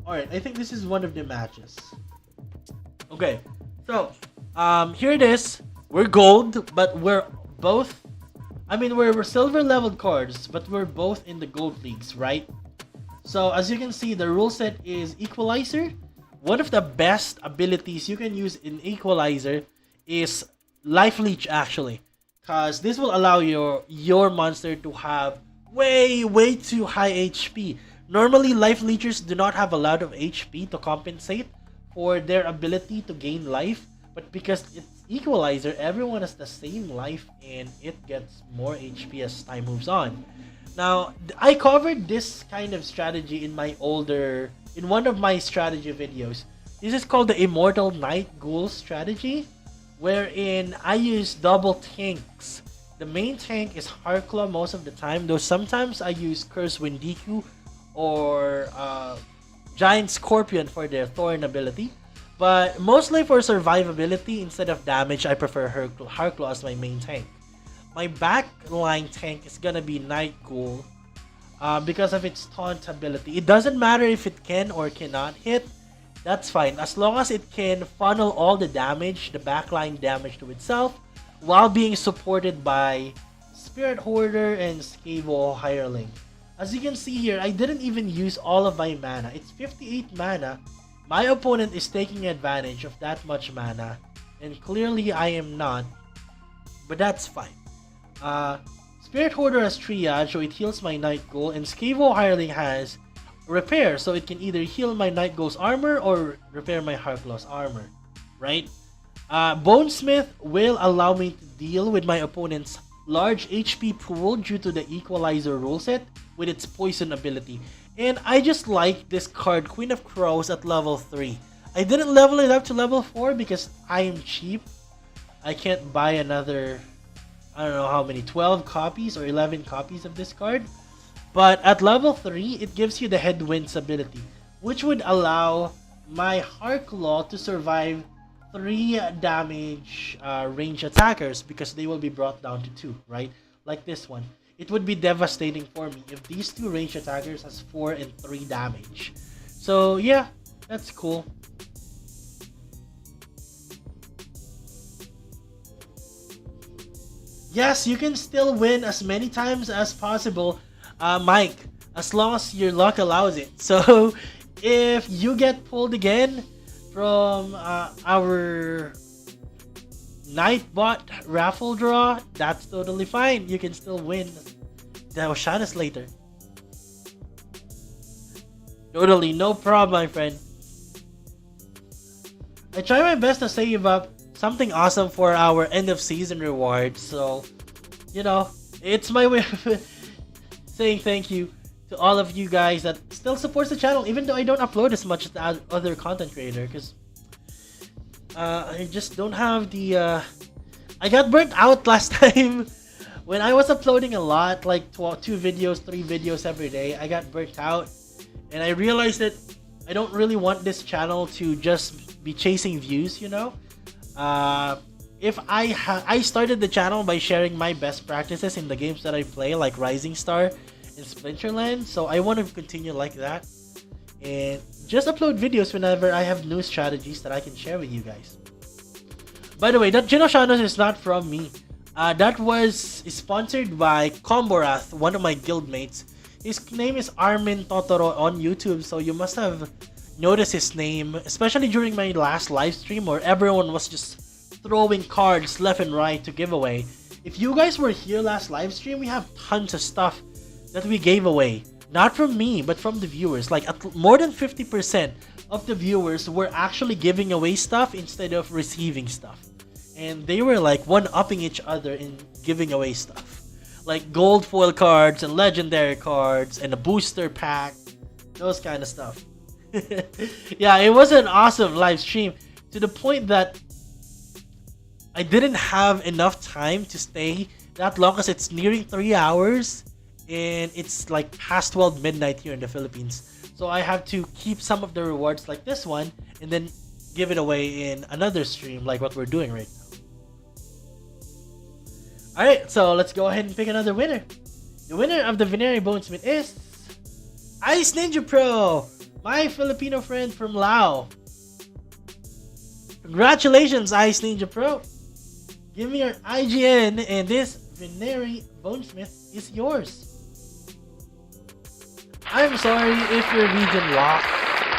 Alright, I think this is one of the matches. Okay, so here it is. We're gold, but we're both, we're silver leveled cards, but we're both in the gold leagues, right? So as you can see, the rule set is Equalizer. One of the best abilities you can use in Equalizer is Life Leech actually, because this will allow your monster to have way too high HP. Normally, Life Leechers do not have a lot of HP to compensate for their ability to gain life, but because it's Equalizer, everyone has the same life and it gets more HP as time moves on. Now, I covered this kind of strategy in one of my strategy videos. This is called the Immortal Night Ghoul strategy, wherein I use double tanks. The main tank is Harkla most of the time, though sometimes I use Curse Windiku or Giant Scorpion for their Thorn ability. But mostly for survivability instead of damage, I prefer Harkla as my main tank. My backline tank is gonna be Night Ghoul because of its taunt ability. It doesn't matter if it can or cannot hit, that's fine. As long as it can funnel all the damage, the backline damage to itself, while being supported by Spirit Hoarder and Scavo Hireling. As you can see here, I didn't even use all of my mana. It's 58 mana. My opponent is taking advantage of that much mana, and clearly I am not, but that's fine. Spirit Hoarder has Triage, so it heals my Night Ghoul, and Scavo Hireling has Repair, so it can either heal my Night Ghoul's armor or repair my Heartlaw's armor, right? Bonesmith will allow me to deal with my opponent's large HP pool due to the Equalizer rule set with its poison ability. And I just like this card, Queen of Crows, at level 3. I didn't level it up to level 4 because I am cheap. I can't buy another, I don't know how many, 12 copies or 11 copies of this card. But at level 3, it gives you the Headwinds ability, which would allow my Heartlaw to survive 3 damage range attackers because they will be brought down to 2, right? Like this one. It would be devastating for me if these 2 range attackers has 4 and 3 damage. So yeah, that's cool. Yes, you can still win as many times as possible, Mike, as long as your luck allows it. So if you get pulled again from our Nightbot raffle draw, that's totally fine. You can still win the Oceanus later. Totally, no problem, my friend. I try my best to save up something awesome for our end of season rewards, so you know, it's my way of saying thank you to all of you guys that still supports the channel, even though I don't upload as much as the other content creator, because I just don't have the I got burnt out last time when I was uploading a lot, like 2 videos, 3 videos every day. I got burnt out, and I realized that I don't really want this channel to just be chasing views, you know. If I started the channel by sharing my best practices in the games that I play, like Rising Star and Splinterlands, so I want to continue like that and just upload videos whenever I have new strategies that I can share with you guys. By the way, that Genoshanos is not from me. That was sponsored by Komborath, one of my guildmates. His name is Armin Totoro on YouTube, so you must have noticed his name, especially during my last live stream where everyone was just throwing cards left and right to give away. If you guys were here last live stream, we have tons of stuff that we gave away. Not from me, but from the viewers. Like more than 50% of the viewers were actually giving away stuff instead of receiving stuff. And they were like one-upping each other in giving away stuff. Like gold foil cards and legendary cards and a booster pack. Those kind of stuff. Yeah, it was an awesome live stream to the point that I didn't have enough time to stay that long because it's nearing 3 hours and it's like past 12 midnight here in the Philippines. So I have to keep some of the rewards like this one and then give it away in another stream like what we're doing right now. Alright, so let's go ahead and pick another winner. The winner of the Veneri Bonesmith is Ice Ninja Pro, my Filipino friend from Lao. Congratulations, Ice Ninja Pro. Give me your IGN and this Veneri Bonesmith is yours. I'm sorry if you're region locked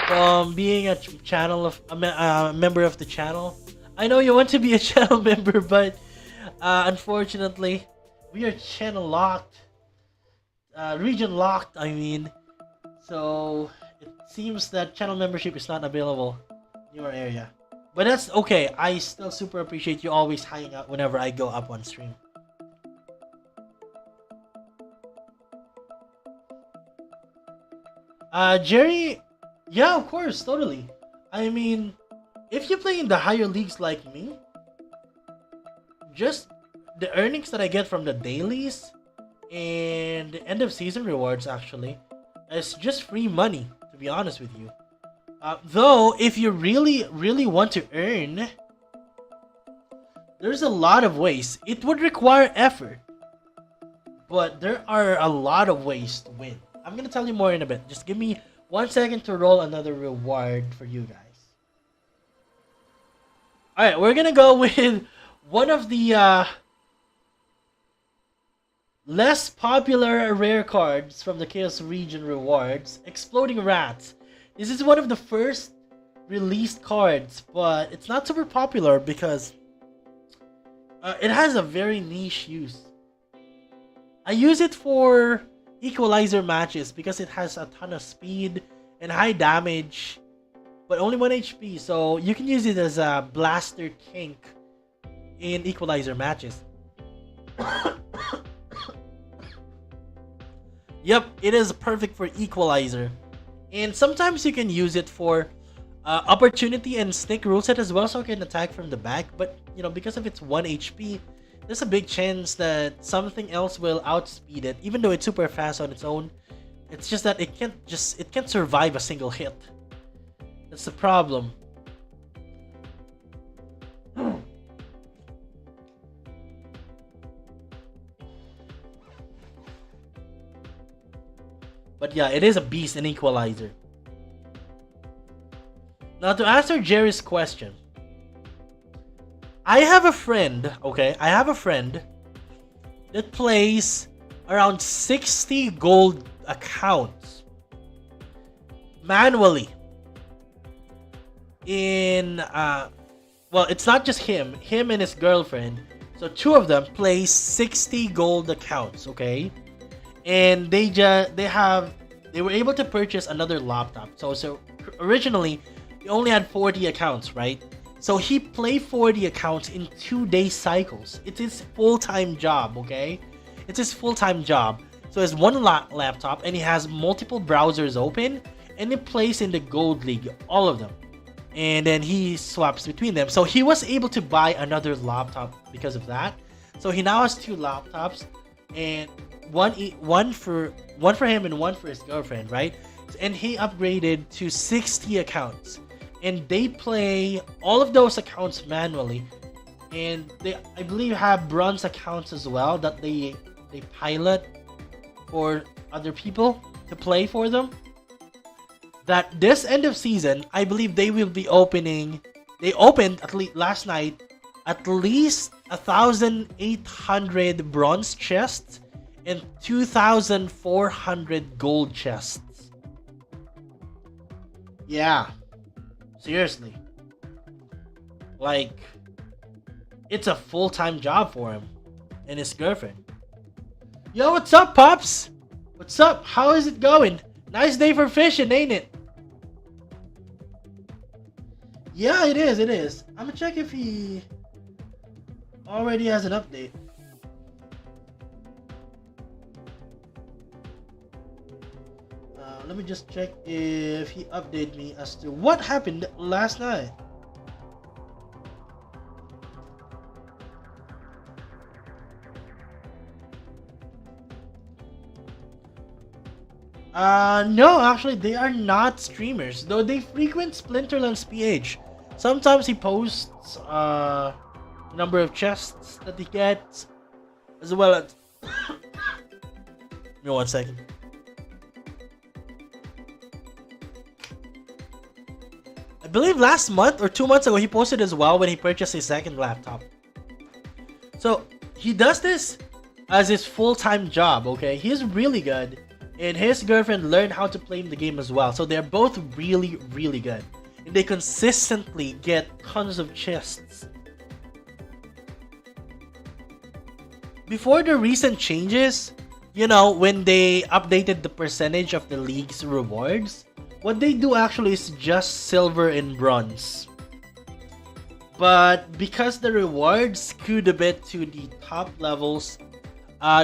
from being a channel of a member of the channel. I know you want to be a channel member, but unfortunately, we are channel locked, region locked. I mean, so it seems that channel membership is not available in your area. But that's okay. I still super appreciate you always hanging out whenever I go up on stream. Jerry, yeah, of course, totally. I mean, if you play in the higher leagues like me, just the earnings that I get from the dailies and the end of season rewards actually is just free money, to be honest with you. Though, if you really want to earn, there's a lot of ways. It would require effort, but there are a lot of ways to win. I'm gonna tell you more in a bit. Just give me 1 second to roll another reward for you guys. Alright, we're gonna go with one of the less popular rare cards from the Chaos Region rewards, Exploding Rats. This is one of the first released cards, but it's not super popular because it has a very niche use. I use it for equalizer matches because it has a ton of speed and high damage, but only 1 HP, so you can use it as a blaster tank in equalizer matches. Yep, it is perfect for equalizer. And sometimes you can use it for opportunity and snake rule set as well, so it can attack from the back. But you know, because of its 1 HP, there's a big chance that something else will outspeed it. Even though it's super fast on its own, it's just that it can't survive a single hit. That's the problem. But yeah, it is a beast in equalizer. Now to answer Jerry's question, I have a friend, okay? I have a friend that plays around 60 gold accounts manually. Well, it's not just him and his girlfriend. So two of them play 60 gold accounts, okay? And they were able to purchase another laptop. So originally he only had 40 accounts, right? So he played 40 accounts in 2-day cycles. It's his full-time job, okay? It's his full-time job. So he has one laptop and he has multiple browsers open, and he plays in the Gold League, all of them. And then he swaps between them. So he was able to buy another laptop because of that. So he now has 2 laptops, and one for him and one for his girlfriend, right? And he upgraded to 60 accounts, and they play all of those accounts manually. And they, I believe, have bronze accounts as well that they pilot for other people to play for them. That this end of season, I believe they will be opening. They opened at least last night at least 1,800 bronze chests and 2,400 gold chests. Yeah, seriously. Like, it's a full-time job for him and his girlfriend. Yo, what's up, Pops? What's up? How is it going? Nice day for fishing, ain't it? Yeah, it is, it is. I'm gonna check if he already has an update. Let me just check if he updated me as to what happened last night. No, actually, they are not streamers, though they frequent Splinterlands PH. Sometimes he posts number of chests that he gets, as well as. Give me 1 second. I believe last month or 2 months ago he posted as well when he purchased his second laptop. So he does this as his full-time job, okay? He's really good. And his girlfriend learned how to play the game as well. So they're both really, really good. And they consistently get tons of chests. Before the recent changes, you know, when they updated the percentage of the league's rewards, what they do actually is just silver and bronze. But because the rewards skewed a bit to the top levels,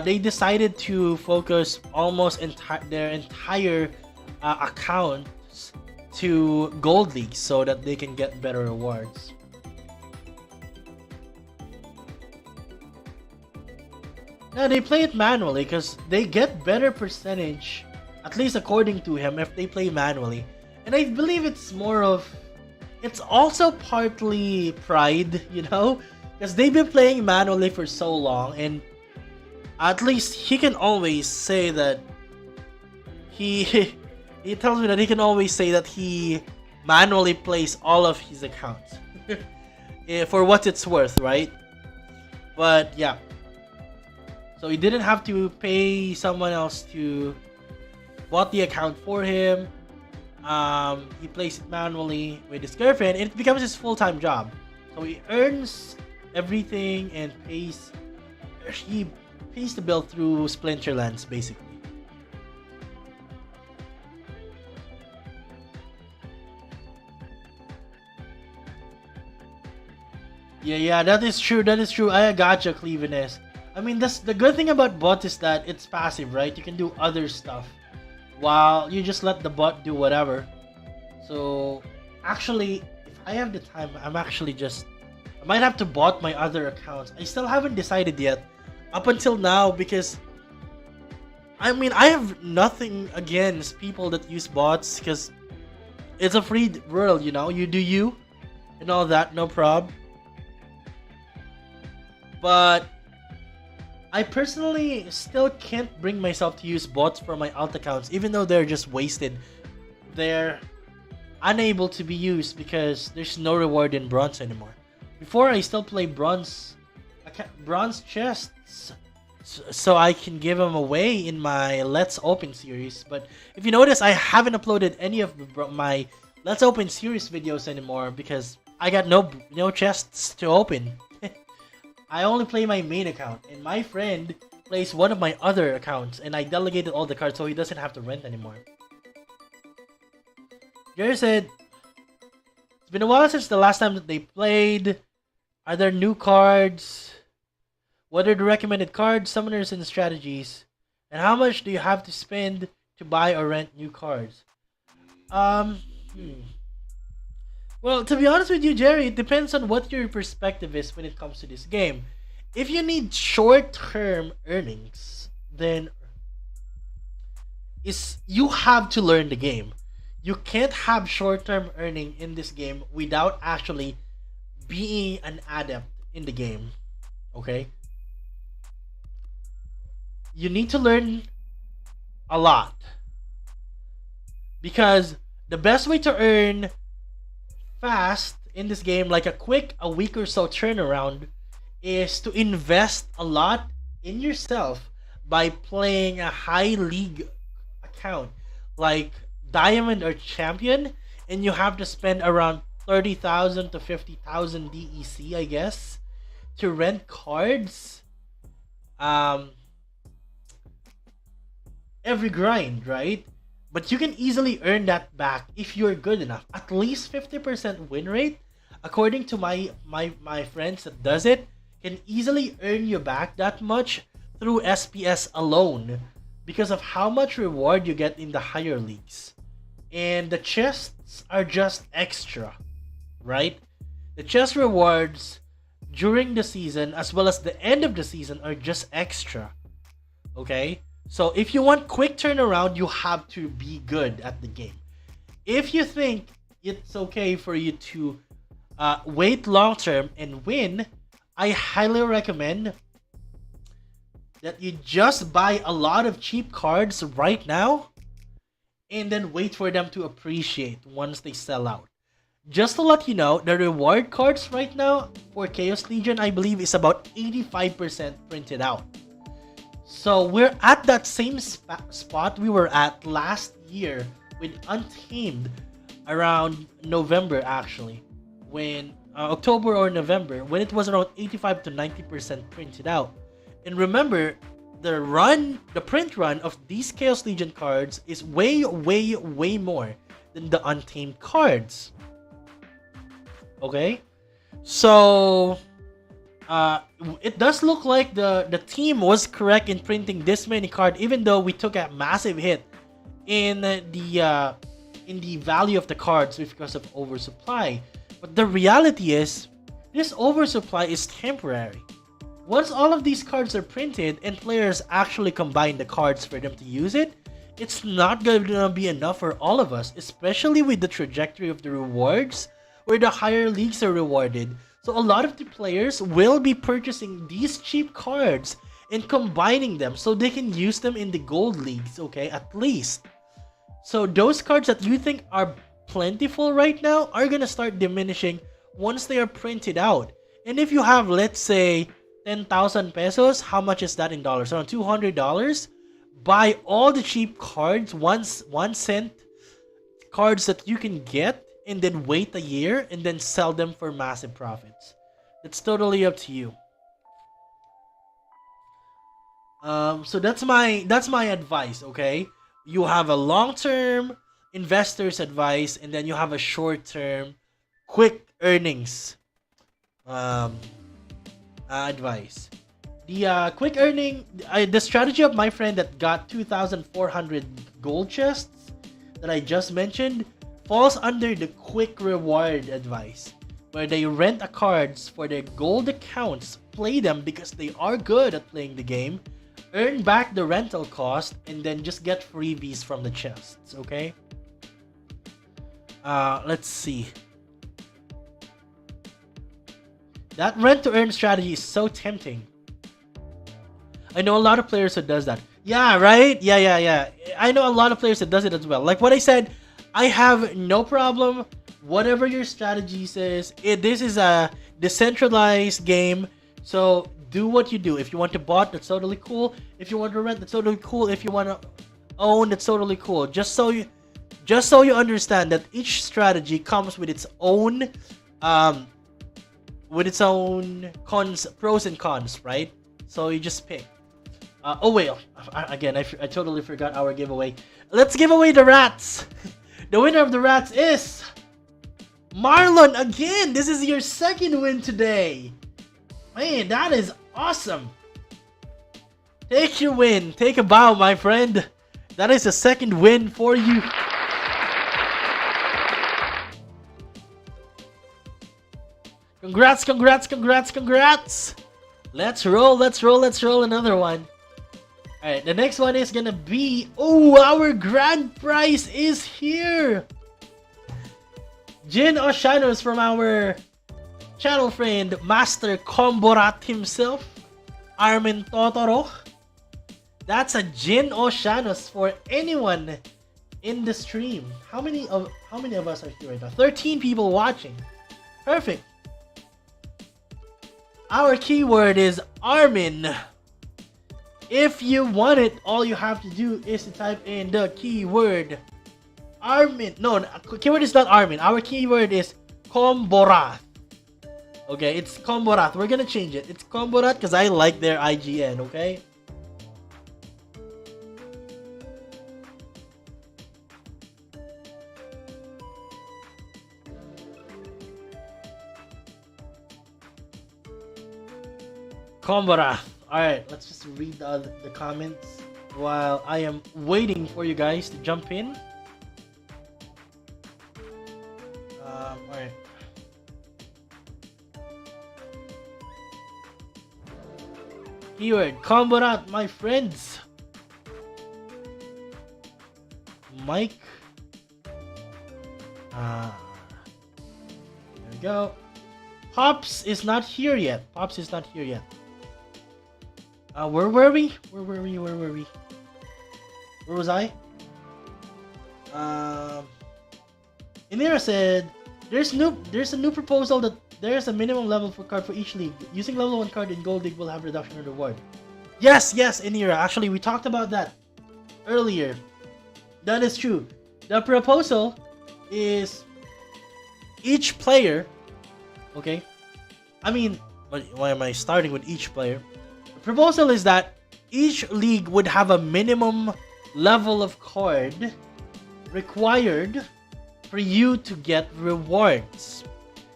they decided to focus almost their entire accounts to gold leagues so that they can get better rewards. Now they play it manually because they get better percentage, at least according to him, if they play manually. And I believe it's more of, it's also partly pride, you know, because they've been playing manually for so long, and at least he can always say that he tells me that he can always say that he manually plays all of his accounts for what it's worth, right? But yeah, so he didn't have to pay someone else to bought the account for him. He plays it manually with his girlfriend, and it becomes his full-time job. So he earns everything and he pays the bill through Splinterlands, basically. Yeah, that is true. That is true. I gotcha, Cleaviness. I mean, that's the good thing about bot is that it's passive, right? You can do other stuff while you just let the bot do whatever. So actually, if I have the time, I might have to bot my other accounts. I still haven't decided yet up until now, because I mean, I have nothing against people that use bots, because it's a free world, you know. You do you and all that, no prob. But I personally still can't bring myself to use bots for my alt accounts, even though they're just wasted. They're unable to be used because there's no reward in bronze anymore. Before, I still play bronze chests, so I can give them away in my Let's Open series. But if you notice, I haven't uploaded any of my Let's Open series videos anymore because I got no chests to open. I only play my main account, and my friend plays one of my other accounts, and I delegated all the cards so he doesn't have to rent anymore. Jerry said, it's been a while since the last time that they played. Are there new cards? What are the recommended cards, summoners, and strategies? And how much do you have to spend to buy or rent new cards? Well, to be honest with you, Jerry, it depends on what your perspective is when it comes to this game. If you need short-term earnings, then you have to learn the game. You can't have short-term earning in this game without actually being an adept in the game. Okay? You need to learn a lot. Because the best way to earn fast in this game, like a week or so turnaround, is to invest a lot in yourself by playing a high league account like Diamond or Champion, and you have to spend around 30,000 to 50,000 DEC, I guess, to rent cards every grind, right? But you can easily earn that back if you're good enough. At least 50% win rate, according to my friends that does it, can easily earn you back that much through SPS alone because of how much reward you get in the higher leagues. And the chests are just extra, right? The chest rewards during the season as well as the end of the season are just extra, okay? So if you want quick turnaround, you have to be good at the game. If you think it's okay for you to wait long term and win, I highly recommend that you just buy a lot of cheap cards right now and then wait for them to appreciate once they sell out. Just to let you know, the reward cards right now for Chaos Legion, I believe, is about 85% printed out. So we're at that same spot we were at last year with Untamed around November, actually, when October or November, when it was around 85 to 90% printed out. And remember, the print run of these Chaos Legion cards is way more than the Untamed cards. Okay, so it does look like the team was correct in printing this many cards, even though we took a massive hit in the value of the cards because of oversupply. But the reality is, this oversupply is temporary. Once all of these cards are printed and players actually combine the cards for them to use it, it's not going to be enough for all of us, especially with the trajectory of the rewards where the higher leagues are rewarded. So a lot of the players will be purchasing these cheap cards and combining them so they can use them in the gold leagues, okay, at least. So those cards that you think are plentiful right now are gonna start diminishing once they are printed out. And if you have, let's say, 10,000 pesos. How much is that in dollars? Around $200. Buy all the cheap cards, 1 cent cards that you can get, and then wait a year and then sell them for massive profits. It's totally up to you. So that's my advice. Okay, you have a long-term investor's advice, and then you have a short-term, quick earnings advice. The quick earning, the strategy of my friend that got 2,400 gold chests that I just mentioned falls under the quick reward advice, where they rent a cards for their gold accounts, play them because they are good at playing the game, earn back the rental cost, and then just get freebies from the chests. Okay. Let's see. That rent to earn strategy is so tempting. I know a lot of players that does that. Yeah, right? Yeah. I know a lot of players that does it as well. Like what I said, I have no problem. Whatever your strategy says, this is a decentralized game. So do what you do. If you want to bot, that's totally cool. If you want to rent, that's totally cool. If you want to own, that's totally cool. Just so you understand that each strategy comes with its own pros and cons, right? So you just pick. Oh wait, again, I totally forgot our giveaway. Let's give away the rats. The winner of the rats is Marlon again. This is your second win today. Man, that is awesome. Take your win. Take a bow, my friend. That is a second win for you. Congrats. Let's roll another one. Alright, the next one is gonna be... Oh, our grand prize is here! Jin Oshanos from our channel friend, Master Komborat himself, Armin Totoro. That's a Jin Oshanos for anyone in the stream. How many of us are here right now? 13 people watching. Perfect. Our keyword is Armin. If you want it, all you have to do is to type in the keyword Armin. No, keyword is not Armin. Our keyword is Komborath. Okay, it's Komborath. We're gonna change it. It's Komborath because I like their IGN, okay? Komborath. Alright, let's just read the comments while I am waiting for you guys to jump in. Alright. Keyword Komborath, my friends. Mike. There we go. Pops is not here yet. Where were we? Where was I? Inira said there's a new proposal that there's a minimum level for card for each league. Using level 1 card in Gold League will have reduction in reward. Yes, Inira. Actually, we talked about that earlier. That is true. The proposal is each player. Okay. I mean, why am I starting with each player? The proposal is that each league would have a minimum level of card required for you to get rewards.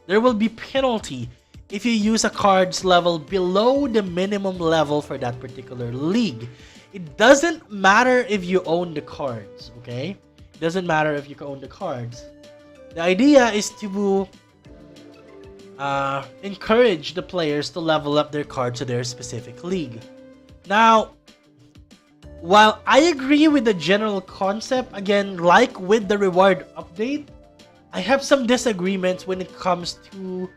There will be penalty if you use a card's level below the minimum level for that particular league. It doesn't matter if you own the cards, okay? It doesn't matter if you own the cards. The idea is to encourage the players to level up their cards to their specific league. Now, while I agree with the general concept, again, like with the reward update, I have some disagreements when it comes to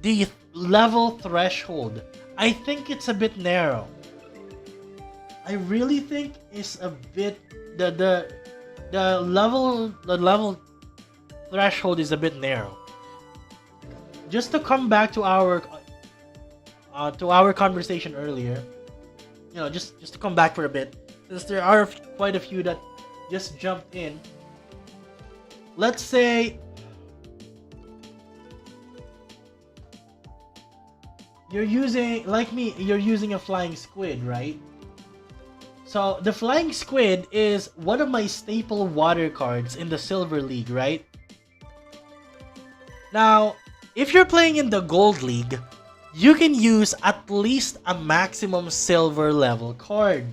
the level threshold. I think it's a bit narrow. I really think it's a bit the level threshold is a bit narrow. Just to come back to our to our conversation earlier, just to come back for a bit, since there are quite a few that just jumped in. Let's say you're using, like me, you're using a flying squid, right? So the flying squid is one of my staple water cards in the Silver League, right? Now, if you're playing in the Gold League, you can use at least a maximum silver level card.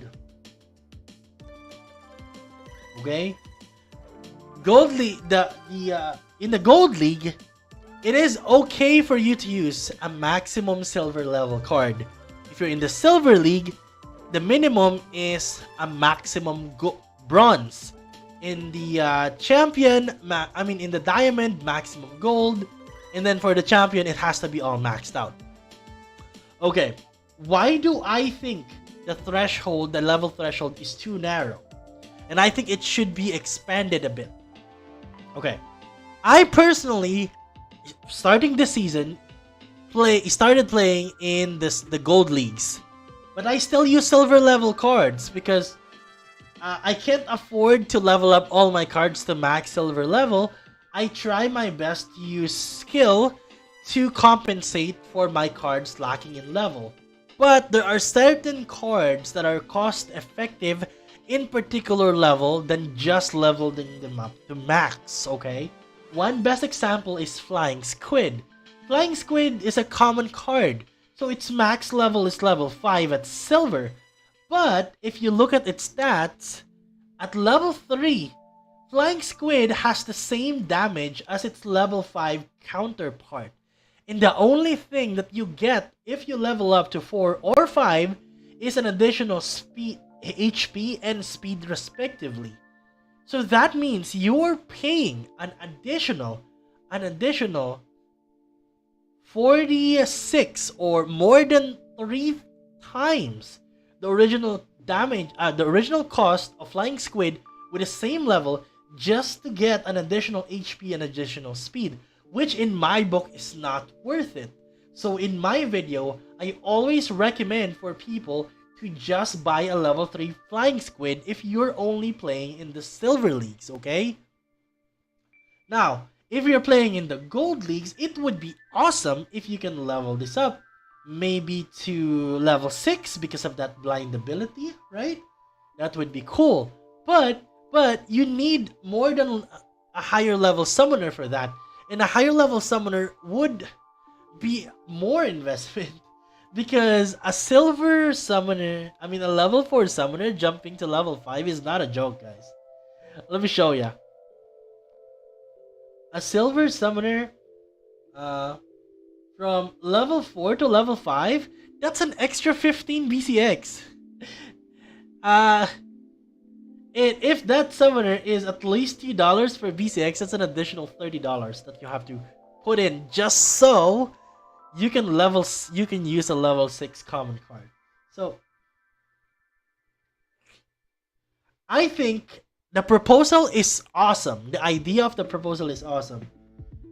Okay? Gold League, in the Gold League, it is okay for you to use a maximum silver level card. If you're in the Silver League, the minimum is a maximum bronze. In the in the Diamond, maximum gold. And then for the Champion, it has to be all maxed out. Okay, why do I think the level threshold is too narrow? And I think it should be expanded a bit. Okay, I personally, starting this season, started playing in the Gold Leagues. But I still use silver level cards because I can't afford to level up all my cards to max silver level. I try my best to use skill to compensate for my cards lacking in level. But there are certain cards that are cost effective in particular level than just leveling them up to max, okay? One best example is Flying Squid. Flying Squid is a common card, so its max level is level 5 at silver. But if you look at its stats, at level 3, Flying Squid has the same damage as its level 5 counterpart. And the only thing that you get if you level up to 4 or 5 is an additional speed, HP and speed respectively. So that means you're paying an additional 46 or more than 3 times the original damage, the original cost of Flying Squid with the same level just to get an additional HP and additional speed, which in my book is not worth it. So in my video, I always recommend for people to just buy a level 3 Flying Squid if you're only playing in the Silver Leagues, okay? Now, if you're playing in the Gold Leagues, it would be awesome if you can level this up. Maybe to level 6 because of that blind ability, right? That would be cool. But you need more than a higher level summoner for that. And a higher level summoner would be more investment. Because a silver summoner, a level 4 summoner jumping to level 5 is not a joke, guys. Let me show ya. A silver summoner from level 4 to level 5, that's an extra 15 BCX. If that summoner is at least $2 for BCX, that's an additional $30 that you have to put in just so you can use a level 6 common card. So I think the proposal is awesome. The idea of the proposal is awesome.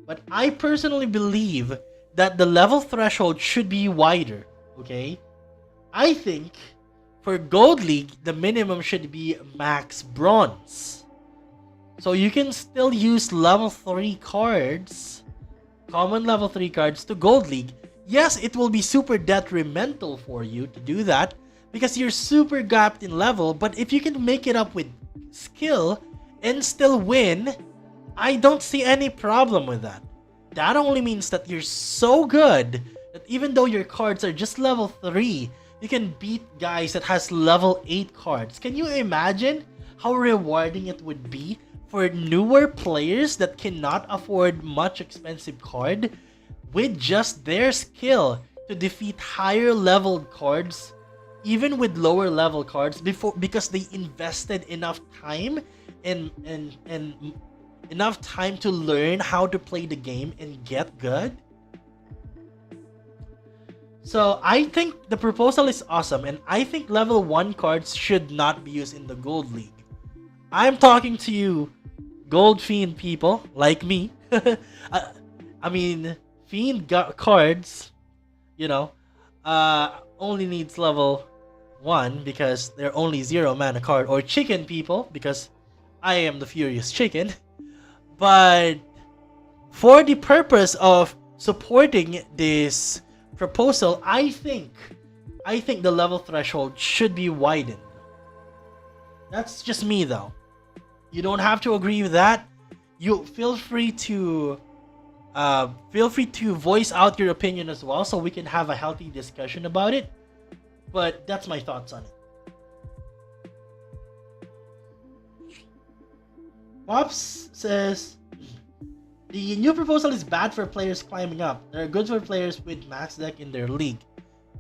But I personally believe that the level threshold should be wider, okay? I think for Gold League, the minimum should be max bronze. So you can still use level 3 cards, common level 3 cards to Gold League. Yes, it will be super detrimental for you to do that because you're super gapped in level, but if you can make it up with skill and still win, I don't see any problem with that. That only means that you're so good that even though your cards are just level 3, you can beat guys that has level 8 cards. Can you imagine how rewarding it would be for newer players that cannot afford much expensive card with just their skill to defeat higher leveled cards even with lower level cards because they invested enough time and enough time to learn how to play the game and get good? So I think the proposal is awesome, and I think level 1 cards should not be used in the Gold League. I'm talking to you Gold Fiend people like me. Fiend cards, only needs level 1 because they're only 0 mana card, or chicken people because I am the Furious Chicken. But for the purpose of supporting this proposal, I think the level threshold should be widened. That's just me though. You don't have to agree with that. You feel free to voice out your opinion as well, so we can have a healthy discussion about it. But that's my thoughts on it. Pops says the new proposal is bad for players climbing up. They're good for players with max deck in their league.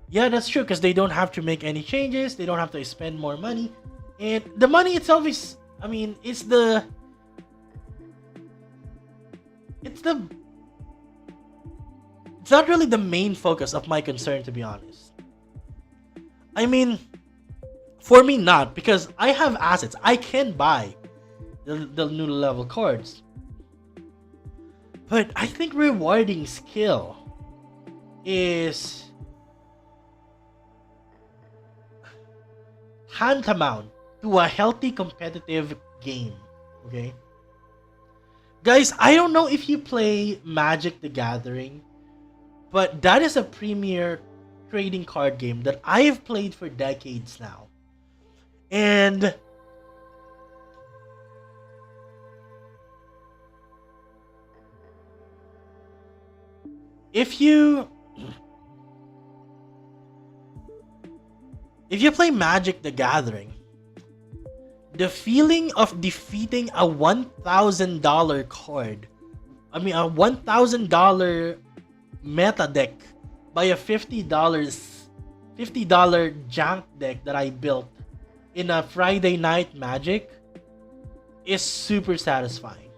Yeah, that's true, because they don't have to make any changes. They don't have to spend more money. And the money itself is, I mean, it's not really the main focus of my concern, to be honest. I mean, for me not, because I have assets. I can buy the new level cards. But I think rewarding skill is tantamount to a healthy competitive game. Okay? Guys, I don't know if you play Magic the Gathering, but that is a premier trading card game that I have played for decades now. And if you play Magic the Gathering, the feeling of defeating a $1,000 card, I mean a $1,000 meta deck by a $50 junk deck that I built in a Friday night Magic is super satisfying.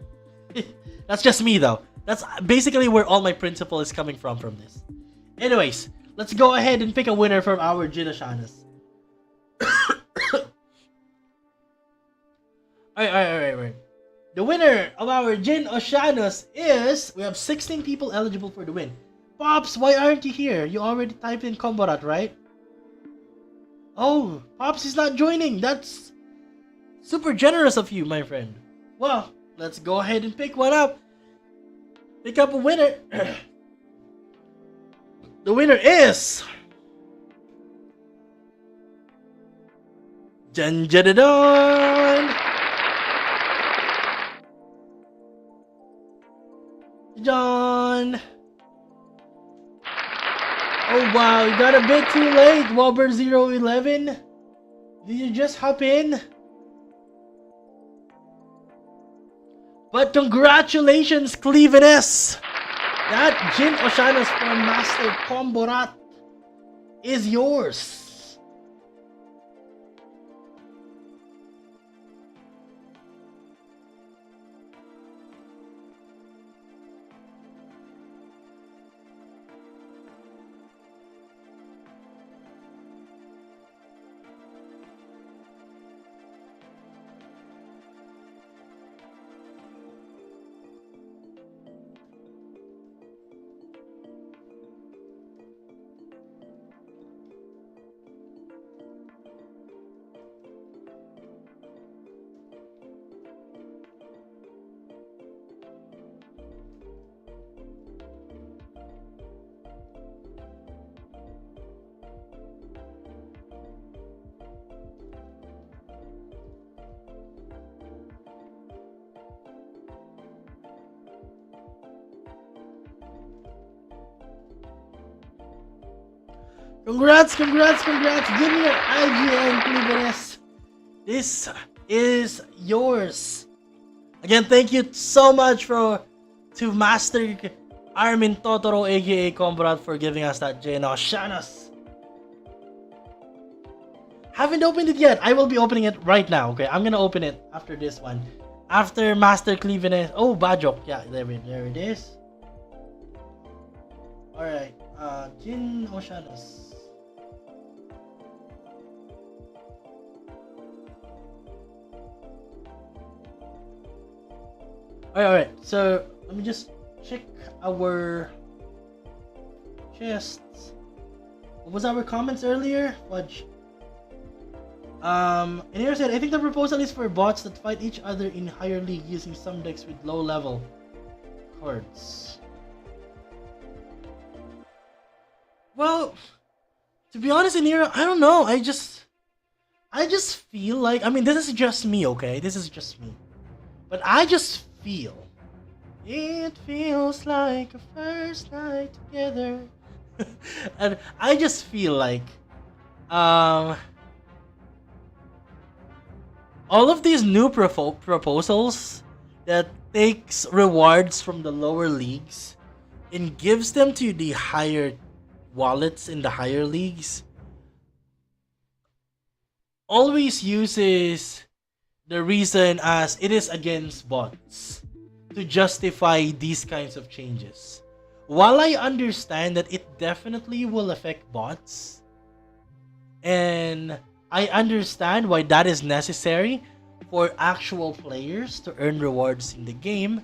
That's just me though. That's basically where all my principle is coming from this. Anyways, let's go ahead and pick a winner from our Ginashanas. Alright. The winner of our Jin Oshanos is... We have 16 people eligible for the win. Pops, why aren't you here? You already typed in Komborat, right? Oh, Pops is not joining. That's super generous of you, my friend. Well, let's go ahead and pick one up. Pick up a winner. The winner is... Janjadadon! John! Oh wow, you got a bit too late, Wobber011. Did you just hop in? But congratulations, Clevenes! That Jin Oshanos from Master Komborat is yours. Congrats! Give me your IGN, Clevenes. This is yours. Again, thank you so much to Master Armin Totoro, aka Komborat, for giving us that Jeno Shanas. Haven't opened it yet. I will be opening it right now. Okay, I'm gonna open it after this one. After Master Clevenes. Oh, Bajok. Yeah, there it is. Alright. Jin Oshanos. Alright, so let me just check our chests. What was our comments earlier? Fudge. And here said, I think the proposal is for bots that fight each other in higher league using some decks with low level cards. Well, to be honest, in here, I don't know. I just feel like, I mean, this is just me, okay? This is just me. But I just feel it feels like a first night together. And I just feel like all of these new proposals that takes rewards from the lower leagues and gives them to the higher wallets in the higher leagues always uses the reason as it is against bots to justify these kinds of changes. While I understand that it definitely will affect bots, and I understand why that is necessary for actual players to earn rewards in the game,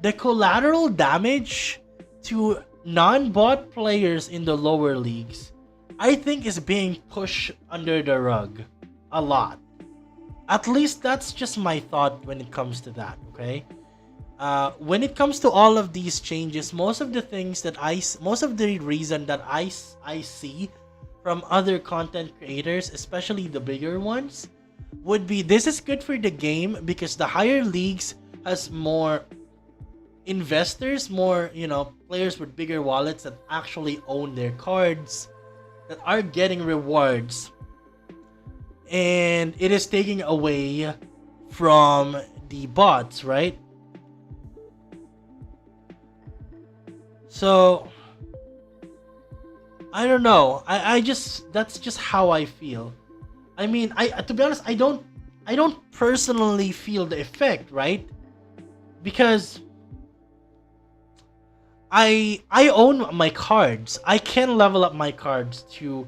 the collateral damage to non-bot players in the lower leagues, I think, is being pushed under the rug a lot. At least that's just my thought when it comes to that, okay? When it comes to all of these changes, most of the reason that I see from other content creators, especially the bigger ones, would be this is good for the game because the higher leagues has more investors, more, players with bigger wallets that actually own their cards, that are getting rewards, and it is taking away from the bots, right? So I don't know. I just, that's just how I feel. I mean, to be honest, I don't personally feel the effect, right? Because I own my cards. I can level up my cards to,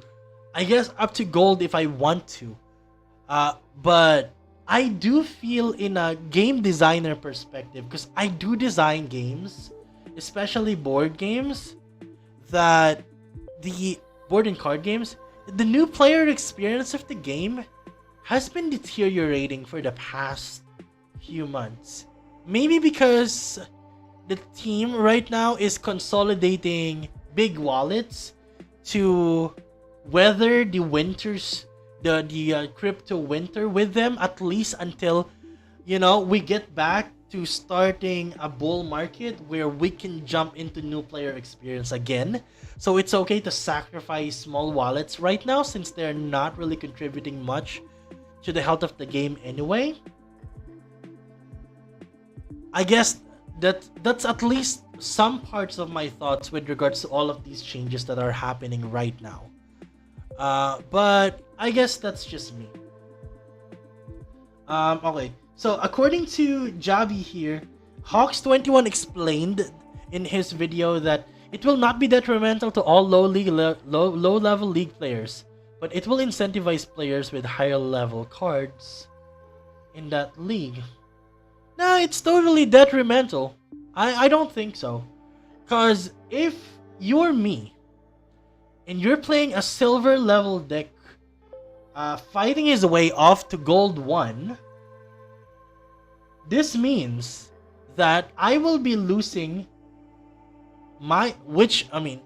I guess, up to gold if I want to. But I do feel, in a game designer perspective, because I do design games, especially board games, that the board and card games, the new player experience of the game has been deteriorating for the past few months. Maybe because the team right now is consolidating big wallets to weather the crypto winter with them, at least until we get back to starting a bull market where we can jump into new player experience again. So it's okay to sacrifice small wallets right now since they're not really contributing much to the health of the game anyway. I guess that's at least some parts of my thoughts with regards to all of these changes that are happening right now. But I guess that's just me. Okay. So according to Javi here, Hawks21 explained in his video that it will not be detrimental to all low-level league players, but it will incentivize players with higher level cards in that league. Nah, it's totally detrimental. I don't think so. Because if you're me and you're playing a silver level deck, fighting his way off to gold 1, this means that I will be losing the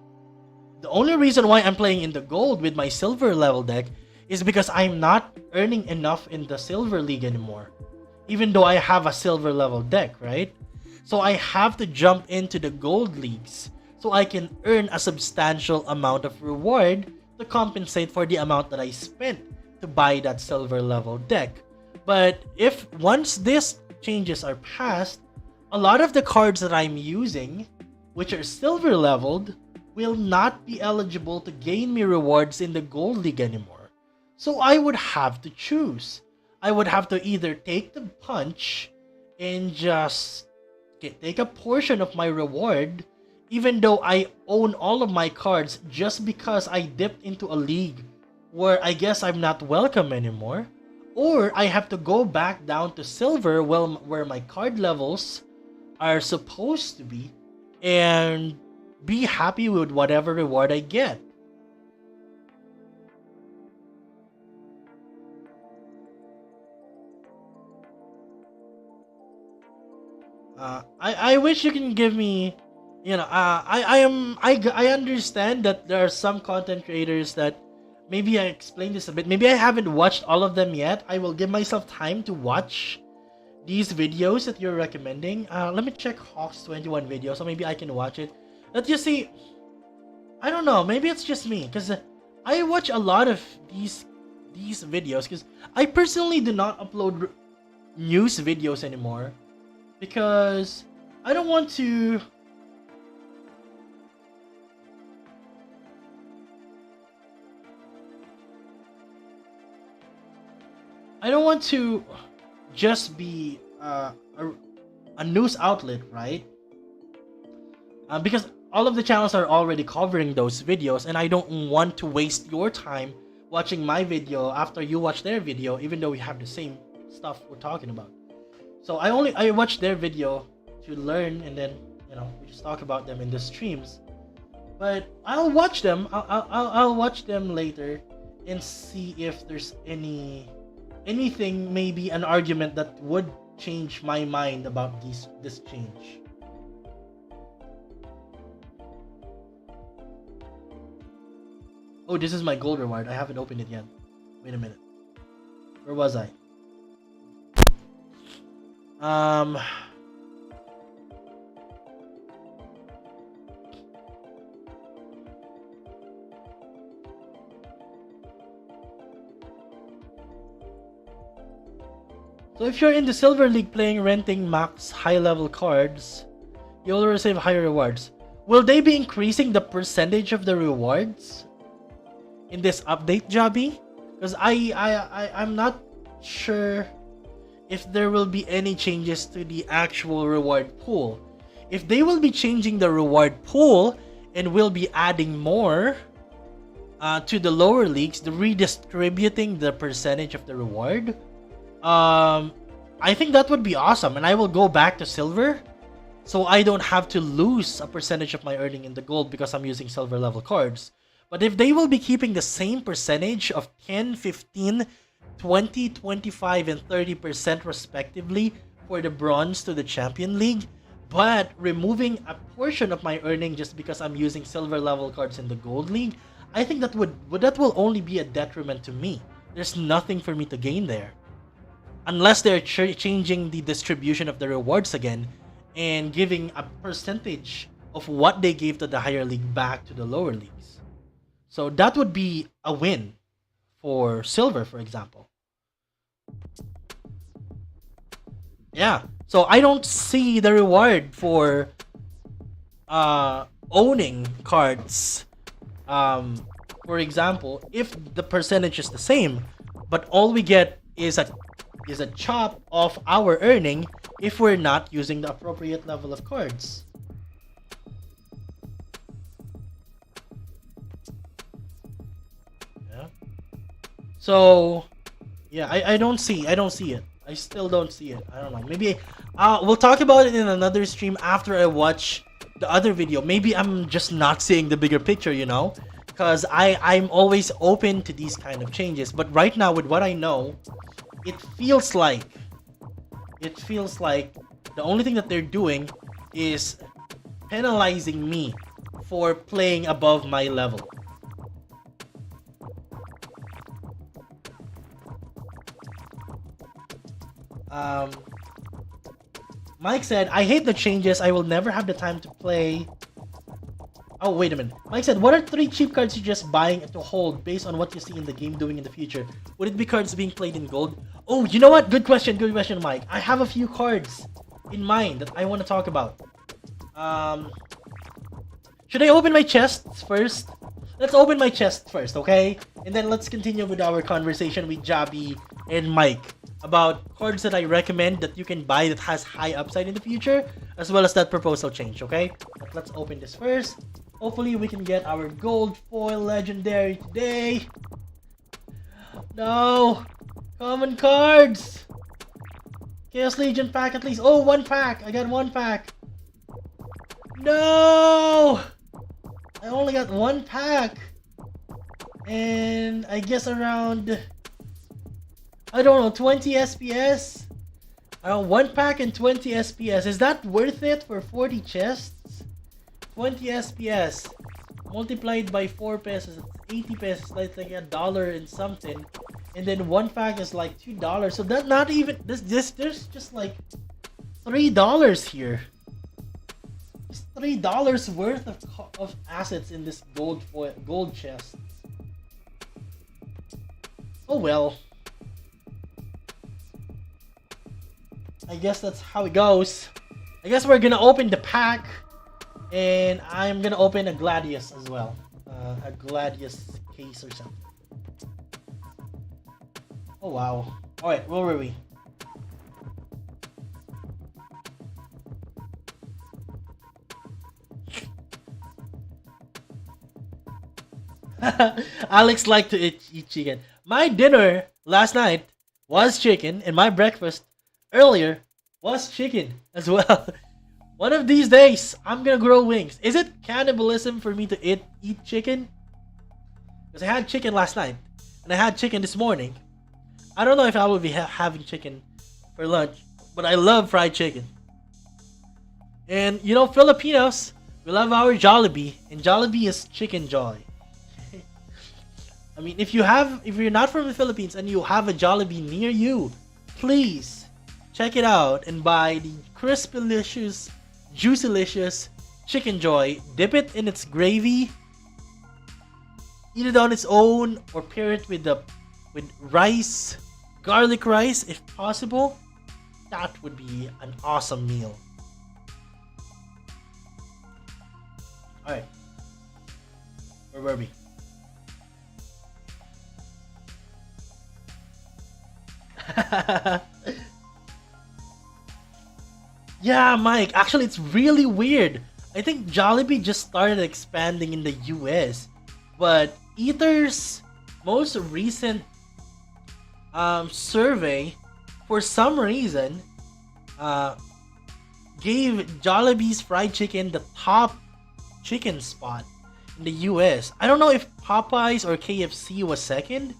only reason why I'm playing in the gold with my silver level deck is because I'm not earning enough in the silver league anymore, even though I have a silver level deck, right? So I have to jump into the gold leagues so I can earn a substantial amount of reward to compensate for the amount that I spent to buy that silver level deck. But if once these changes are passed, a lot of the cards that I'm using, which are silver leveled, will not be eligible to gain me rewards in the gold league anymore. So I would have to choose. I would have to either take the punch and just take a portion of my reward, even though I own all of my cards, just because I dipped into a league where I guess I'm not welcome anymore. Or I have to go back down to silver, where my card levels are supposed to be, and be happy with whatever reward I get. I wish you can give me, you know, I understand that there are some content creators that maybe I explained this a bit. Maybe I haven't watched all of them yet. I will give myself time to watch these videos that you're recommending. Let me check Hawk's 21 video, so maybe I can watch it. Let's just see. I don't know. Maybe it's just me, because I watch a lot of these videos. Because I personally do not upload news videos anymore, because I don't want to. I don't want to just be a news outlet, right? Because all of the channels are already covering those videos, and I don't want to waste your time watching my video after you watch their video, even though we have the same stuff we're talking about. So I watch their video to learn, and then, you know, we just talk about them in the streams. But I'll watch them. I'll watch them later and see if there's anything, maybe an argument that would change my mind about this change. Oh, this is my gold reward. I haven't opened it yet. Wait a minute. Where was I? So if you're in the Silver League playing renting max high-level cards, you'll receive higher rewards. Will they be increasing the percentage of the rewards in this update, Jobby? Because I'm not sure if there will be any changes to the actual reward pool. If they will be changing the reward pool and will be adding more to the lower leagues, the redistributing the percentage of the reward, I think that would be awesome, and I will go back to silver, so I don't have to lose a percentage of my earning in the gold because I'm using silver level cards. But if they will be keeping the same percentage of 10, 15, 20, 25, and 30% respectively for the bronze to the champion league, but removing a portion of my earning just because I'm using silver level cards in the gold league, I think that will only be a detriment to me. There's nothing for me to gain there. Unless they're changing the distribution of the rewards again and giving a percentage of what they gave to the higher league back to the lower leagues. So that would be a win for silver, for example. Yeah, so I don't see the reward for owning cards. For example, if the percentage is the same, but all we get is a chop of our earning if we're not using the appropriate level of cards. Yeah. So, yeah, I don't see it. I still don't see it. I don't know. Maybe we'll talk about it in another stream after I watch the other video. Maybe I'm just not seeing the bigger picture, you know? Because I'm always open to these kind of changes. But right now, with what I know, it feels like the only thing that they're doing is penalizing me for playing above my level. Mike said, I hate the changes. I will never have the time to play. Oh, wait a minute. Mike said, what are 3 cheap cards you're just buying to hold based on what you see in the game doing in the future? Would it be cards being played in gold? Oh, you know what? Good question, Mike. I have a few cards in mind that I want to talk about. Should I open my chests first? Let's open my chest first, okay? And then let's continue with our conversation with Jabby and Mike about cards that I recommend that you can buy that has high upside in the future, as well as that proposal change, okay? But let's open this first. Hopefully we can get our gold foil legendary today. No! Common cards! Chaos Legion pack at least. Oh, 1 pack! I got 1 pack. No! I only got 1 pack. And I guess around, I don't know, 20 SPS? 1 pack and 20 SPS. Is that worth it for 40 chests? 20 SPS multiplied by 4 pesos, 80 pesos, like a dollar and something. And then 1 pack is like $2. So that not even there's just like $3 here. Just $3 worth of assets in this gold chest. Oh well. I guess that's how it goes. I guess we're gonna open the pack, and I'm gonna open a Gladius as well. A Gladius case or something. Oh wow. Alright, where were we? Alex liked to eat chicken. My dinner last night was chicken, and my breakfast earlier was chicken as well. One of these days, I'm gonna grow wings. Is it cannibalism for me to eat chicken? Because I had chicken last night, and I had chicken this morning. I don't know if I will be having chicken for lunch, but I love fried chicken. And you know, Filipinos, we love our Jollibee, and Jollibee is chicken joy. I mean, if you're not from the Philippines and you have a Jollibee near you, please check it out and buy the crispylicious, juicylicious chicken joy. Dip it in its gravy, eat it on its own, or pair it with rice, garlic rice if possible. That would be an awesome meal. Alright, where were we? Yeah, Mike, actually it's really weird. I think Jollibee just started expanding in the US, but Eater's most recent survey, for some reason, gave Jollibee's fried chicken the top chicken spot in the US. I don't know if Popeyes or KFC was second,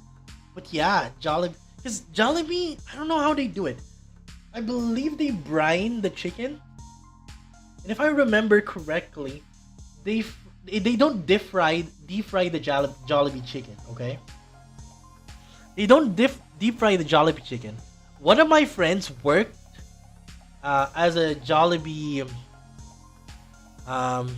but yeah, Jollibee. Because Jollibee, I don't know how they do it. I believe they brine the chicken, and if I remember correctly, they don't deep fry the Jollibee chicken. Okay, they don't deep fry the Jollibee chicken. One of my friends worked as a Jollibee. Well,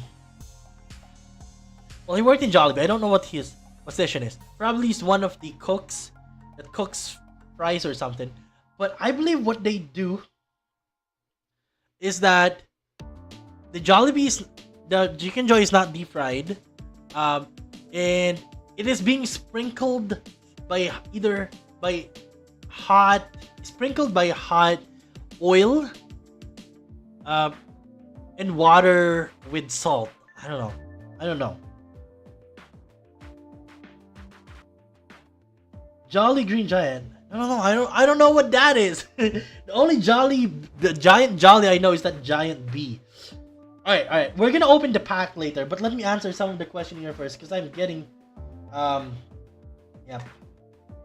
he worked in Jollibee. I don't know what his position is. Probably he's one of the cooks that cooks fries or something. But I believe what they do is that the chicken joy is not deep fried, and it is being sprinkled by hot oil, and water with salt. I don't know. Jolly Green Giant. I don't know what that is. The only the giant Jolly I know is that giant bee. Alright. We're gonna open the pack later, but let me answer some of the question here first, because I'm getting yeah.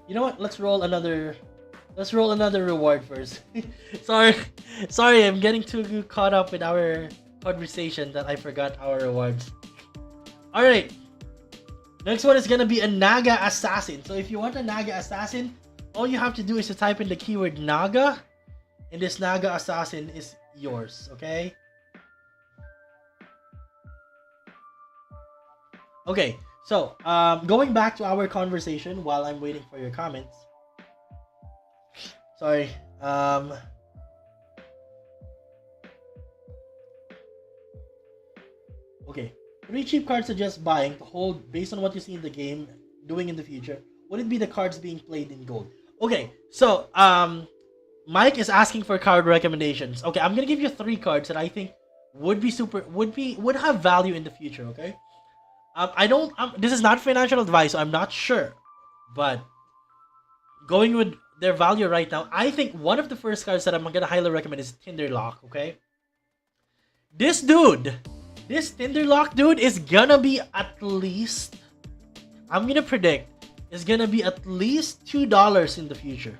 You know what? Let's roll another reward first. Sorry, I'm getting too caught up with our conversation that I forgot our rewards. Alright. Next one is gonna be a Naga Assassin. So if you want a Naga Assassin, all you have to do is to type in the keyword Naga, and this Naga Assassin is yours, okay? Okay, so going back to our conversation while I'm waiting for your comments. Sorry. Okay. 3 cheap cards suggest buying to hold based on what you see in the game doing in the future. Would it be the cards being played in gold? Okay, so Mike is asking for card recommendations. Okay, I'm gonna give you 3 cards that I think would have value in the future. Okay, this is not financial advice, so I'm not sure, but going with their value right now, I think one of the first cards that I'm gonna highly recommend is Tinderlock. Okay, this Tinderlock dude is gonna be at least, I'm gonna predict, is gonna be at least $2 in the future.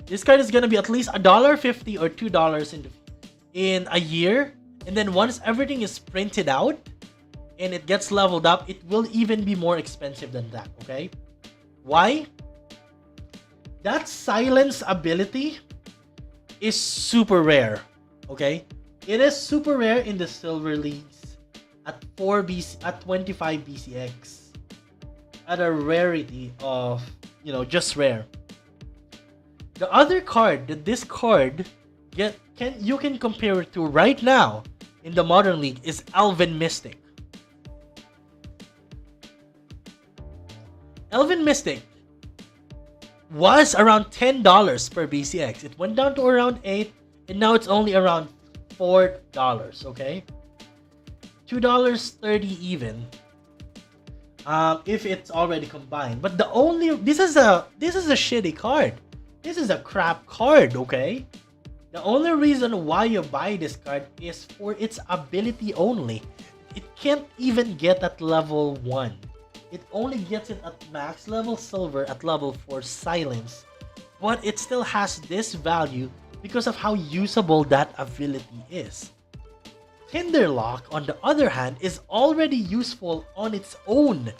This card is gonna be at least $1.50 or $2 in a year, and then once everything is printed out and it gets leveled up, it will even be more expensive than that. Okay, why? That silence ability is super rare. Okay, it is super rare in the silver leagues at 25 BCX at a rarity of, just rare. The other card that this card you can compare it to right now in the Modern League is Elven Mystic. Elven Mystic was around $10 per BCX. It went down to around 8, and now it's only around $4. Okay, $2.30 even. If it's already combined. But this is a shitty card. This is a crap card. Okay, the only reason why you buy this card is for its ability only. It can't even get at level 1. It only gets it at max level silver at level 4 silence, but it still has this value because of how usable that ability is. Tinderlock, on the other hand, is already useful on its own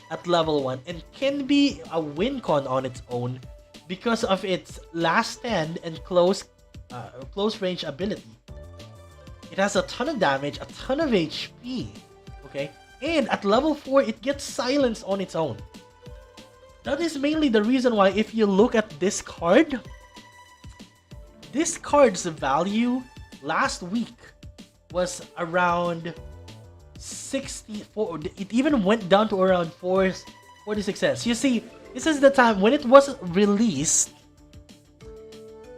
at level 1 and can be a win con on its own because of its last stand and close range ability. It has a ton of damage, a ton of HP, okay? And at level 4, it gets silence on its own. That is mainly the reason why, if you look at this card's value last week was around 64. It even went down to around 46 cents. You see, this is the time when it was released.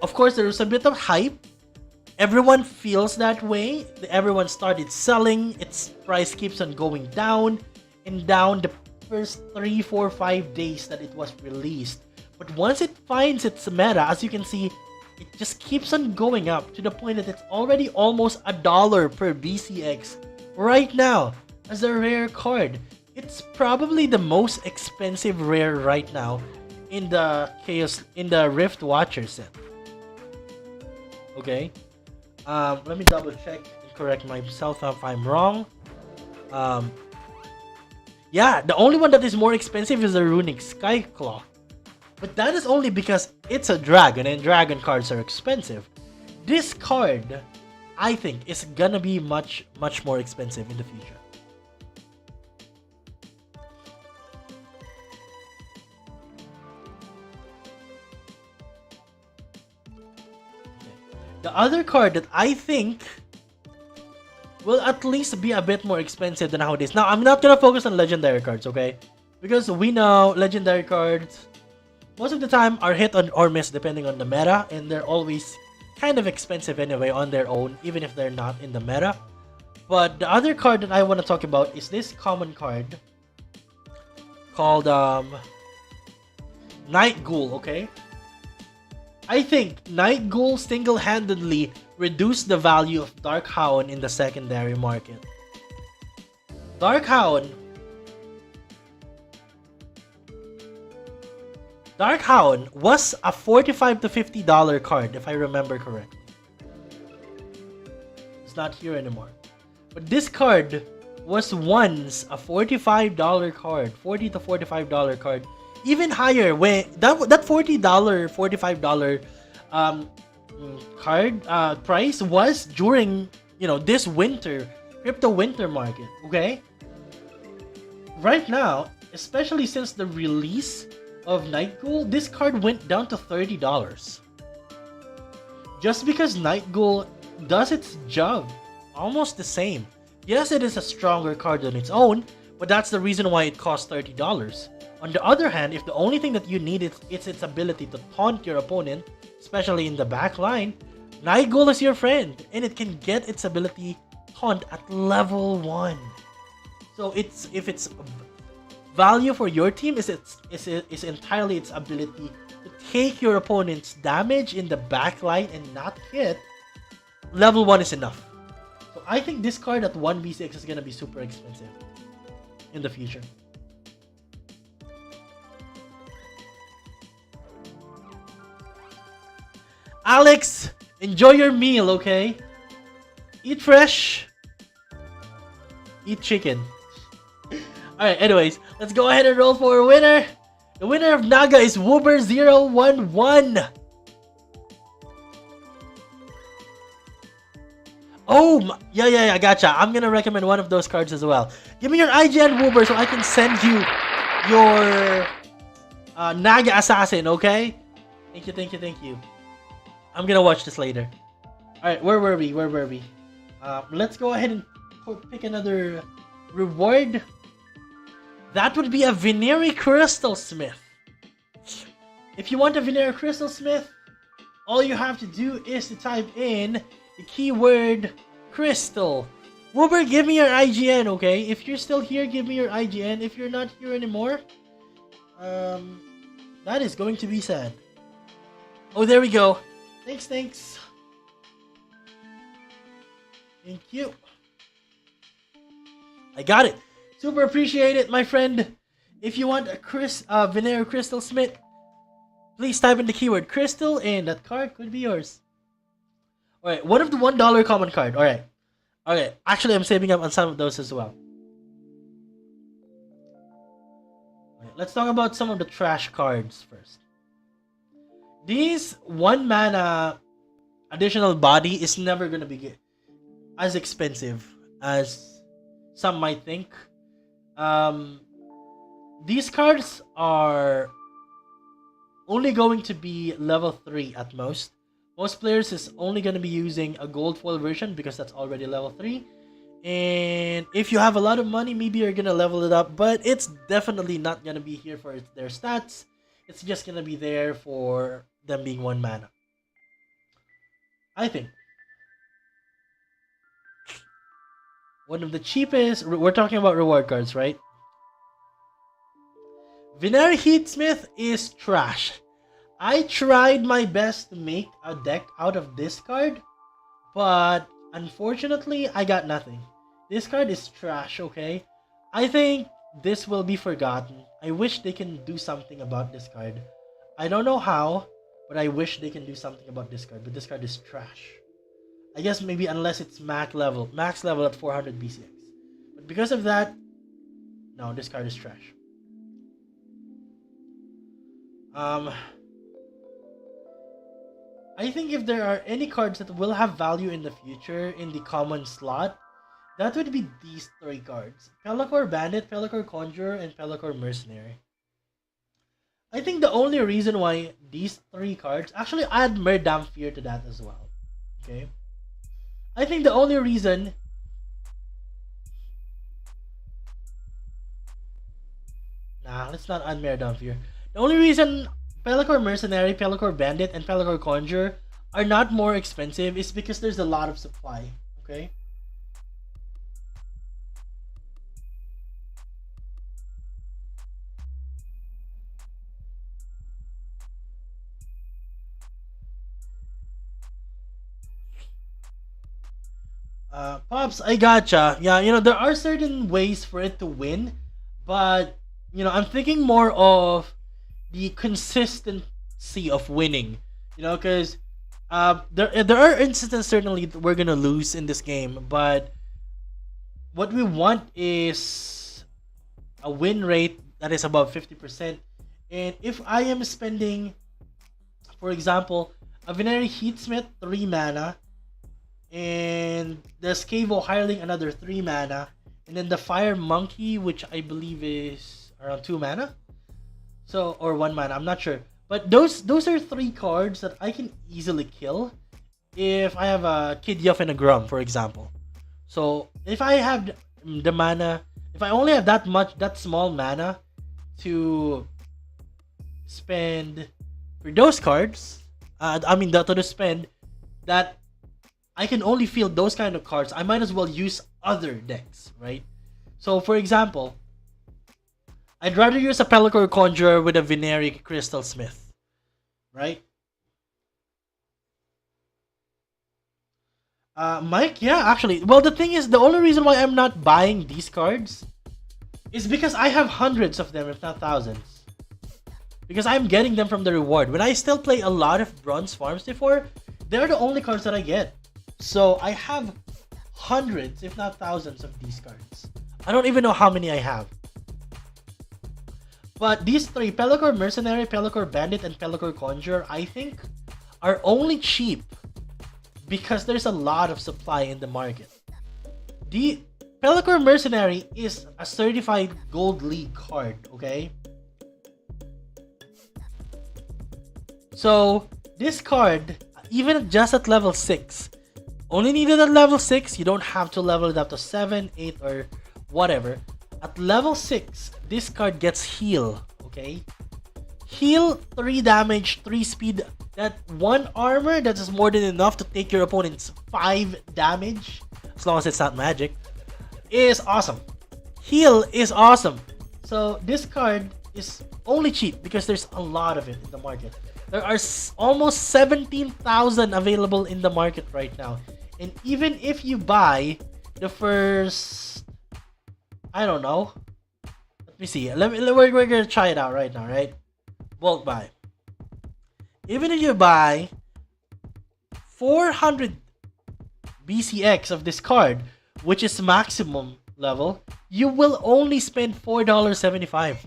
Of course, there was a bit of hype. Everyone feels that way. Everyone started selling. Its price keeps on going down and down the first 3, 4, 5 days that it was released. But once it finds its meta, as you can see, it just keeps on going up to the point that it's already almost $1 per BCX right now as a rare card. It's probably the most expensive rare right now in the Rift Watcher set. Okay. Let me double check and correct myself if I'm wrong. Yeah, the only one that is more expensive is the Runic Skyclaw. But that is only because it's a dragon and dragon cards are expensive. This card, I think, is gonna be much more expensive in the future. The other card that I think will at least be a bit more expensive than how it is. Now, I'm not gonna focus on legendary cards, okay? Because we know legendary cards, most of the time, are hit or miss depending on the meta, and they're always kind of expensive anyway on their own, even if they're not in the meta. But the other card that I want to talk about is this common card called Night Ghoul, okay? I think Night Ghoul single-handedly reduced the value of Dark Hound in the secondary market. Dark Hound was a $45 to $50 card, if I remember correctly. It's not here anymore. But this card was once a $45 card, $40 to $45 card. Even higher, when that $40, $45 card price was during this crypto winter market. Okay, right now, especially since the release of Night Ghoul, this card went down to $30. Just because Night Ghoul does its job almost the same. Yes, it is a stronger card on its own, but that's the reason why it costs $30. On the other hand, if the only thing that you need is its ability to taunt your opponent, especially in the back line, Night Ghoul is your friend, and it can get its ability taunt at level 1. So if its value for your team is entirely its ability to take your opponent's damage in the back line and not hit, level 1 is enough. So I think this card at 1 BCX is gonna be super expensive in the future. Alex, enjoy your meal, okay? Eat fresh. Eat chicken. Alright, anyways, let's go ahead and roll for a winner. The winner of Naga is Woober011. Oh, yeah, gotcha. I'm gonna recommend one of those cards as well. Give me your IGN, Woober, so I can send you your Naga Assassin, okay? Thank you. I'm gonna watch this later. Alright, where were we? Let's go ahead and pick another reward. That would be a Venery Crystal Smith. If you want a Venery Crystal Smith, all you have to do is to type in the keyword crystal. Woober, give me your IGN, okay? If you're still here, give me your IGN. If you're not here anymore, that is going to be sad. Oh, there we go. Thanks. Thank you. I got it. Super appreciate it, my friend. If you want a Venery Crystal Smith, please type in the keyword crystal and that card could be yours. Alright, what of the $1 common card? Alright. Actually, I'm saving up on some of those as well. Alright, let's talk about some of the trash cards first. These 1 mana additional body is never gonna be as expensive as some might think. These cards are only going to be level 3 at most. Most players is only going to be using a gold foil version because that's already level 3. And if you have a lot of money, maybe you're going to level it up, but it's definitely not going to be here for their stats. It's just going to be there for them being 1 mana, I think. One of the cheapest, we're talking about reward cards, right? Venery Heatsmith is trash. I tried my best to make a deck out of this card, but unfortunately, I got nothing. This card is trash, okay? I think this will be forgotten. I wish they can do something about this card. I don't know how, but I wish they can do something about this card, but this card is trash. I guess maybe unless it's max level at 400 BCX. But because of that, no, this card is trash. I think if there are any cards that will have value in the future in the common slot, that would be these 3 cards. Pelacor Bandit, Pelacor Conjurer, and Pelacor Mercenary. I think the only reason why these 3 cards, actually add Merdam Fear to that as well. Okay? I think the only reason let's not add Merdam Fear. The only reason Pelacor Mercenary, Pelacor Bandit, and Pelacor Conjurer are not more expensive is because there's a lot of supply. Okay? Pops, I gotcha. Yeah, there are certain ways for it to win, but, I'm thinking more of the consistency of winning, because there are instances certainly that we're gonna lose in this game, but what we want is a win rate that is above 50%. And if I am spending, for example, a Venery Heatsmith 3 mana, and the Scavo Hireling another 3 mana, and then the Fire Monkey, which I believe is around 2 mana. So, or 1 mana, I'm not sure. But those are 3 cards that I can easily kill if I have a Kid Yuff and a Grum, for example. So, if I have the mana, if I only have that small mana to spend for those cards, to spend that I can only field those kind of cards, I might as well use other decks, right? So, for example, I'd rather use a Pelacor Conjurer with a Venery Crystal Smith, right? Mike, yeah, actually. Well, the thing is, the only reason why I'm not buying these cards is because I have hundreds of them, if not thousands. because I'm getting them from the reward. When I still play a lot of bronze farms before, they're the only cards that I get. So I have hundreds, if not thousands, of these cards. I don't even know how many I have. But these three, Pelacor Mercenary, Pelacor Bandit, and Pelacor Conjurer, I think, are only cheap because there's a lot of supply in the market. The Pelacor Mercenary is a certified Gold League card, okay? So, this card, even just at level 6, only needed at level 6, you don't have to level it up to 7, 8, or whatever. At level 6, this card gets heal, okay? Heal, 3 damage, 3 speed. That 1 armor, that is more than enough to take your opponent's 5 damage, as long as it's not magic, is awesome. Heal is awesome. So this card is only cheap because there's a lot of it in the market. There are almost 17,000 available in the market right now. And even if you buy the first, I don't know. Let me see. We're gonna try it out right now, right? Bulk buy. Even if you buy 400 BCX of this card, which is maximum level, you will only spend $4.75.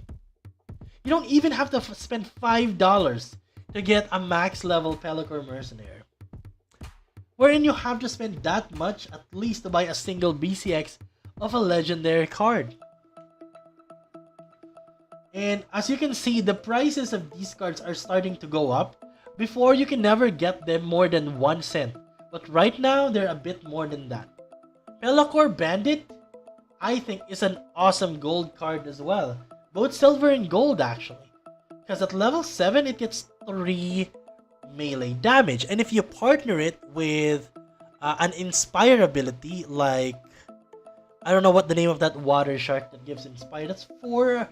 You don't even have to spend $5 to get a max level Pelacor Mercenary. Wherein you have to spend that much at least to buy a single BCX of a legendary card. And as you can see, the prices of these cards are starting to go up. Before, you can never get them more than 1 cent. But right now, they're a bit more than that. Pelacor Bandit, I think, is an awesome gold card as well. Both silver and gold, actually. Because at level 7, it gets 3 melee damage. And if you partner it with an Inspire ability, like, I don't know what the name of that water shark that gives Inspire. That's 4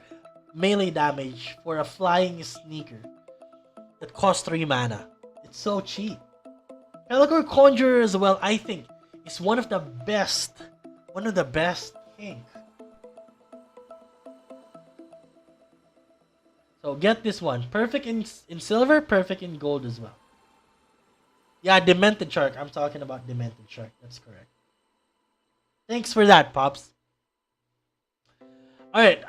melee damage for a flying sneaker that costs 3 mana. It's so cheap. Pelacor Conjurer as well, I think, is one of the best ink. So get this one. Perfect in silver, perfect in gold as well. Yeah, Demented Shark. I'm talking about Demented Shark. That's correct. Thanks for that, Pops. Alright,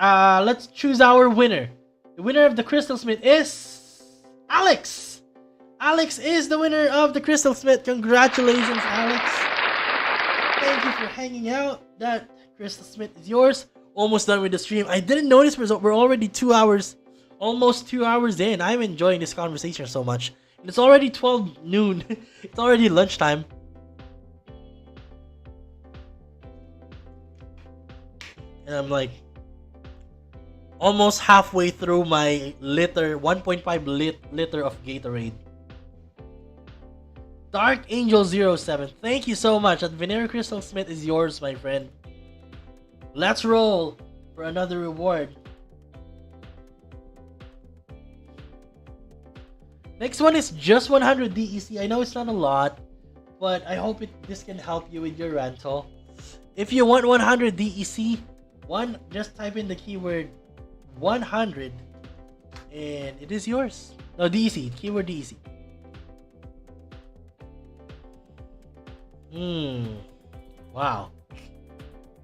let's choose our winner. The winner of the Crystal Smith is Alex! Alex is the winner of the Crystal Smith. Congratulations, Alex. Thank you for hanging out. That Crystal Smith is yours. Almost done with the stream. I didn't notice we're already 2 hours, almost 2 hours in. I'm enjoying this conversation so much. And it's already 12 noon. It's already lunchtime. And I'm like almost halfway through my 1.5 liter of Gatorade. Dark Angel 07, thank you so much. That Venera Crystal Smith is yours, my friend. Let's roll for another reward. Next one is just 100 DEC. I know it's not a lot, but I hope this can help you with your rental. If you want 100 DEC, just type in the keyword 100 and it is yours. No, DEC, keyword DEC. Wow.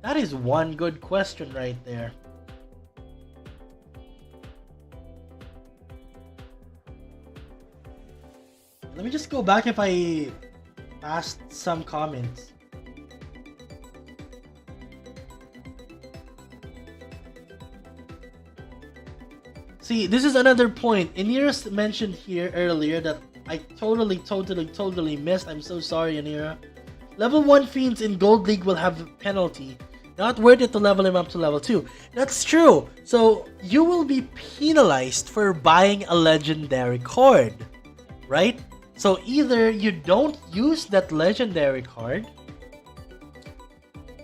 That is one good question right there. Let me just go back if I asked some comments. See, this is another point. Anira mentioned here earlier that I totally missed. I'm so sorry, Anira. Level 1 Fiends in Gold League will have penalty. Not worth it to level him up to level 2. That's true. So, you will be penalized for buying a legendary card. Right? So, either you don't use that legendary card,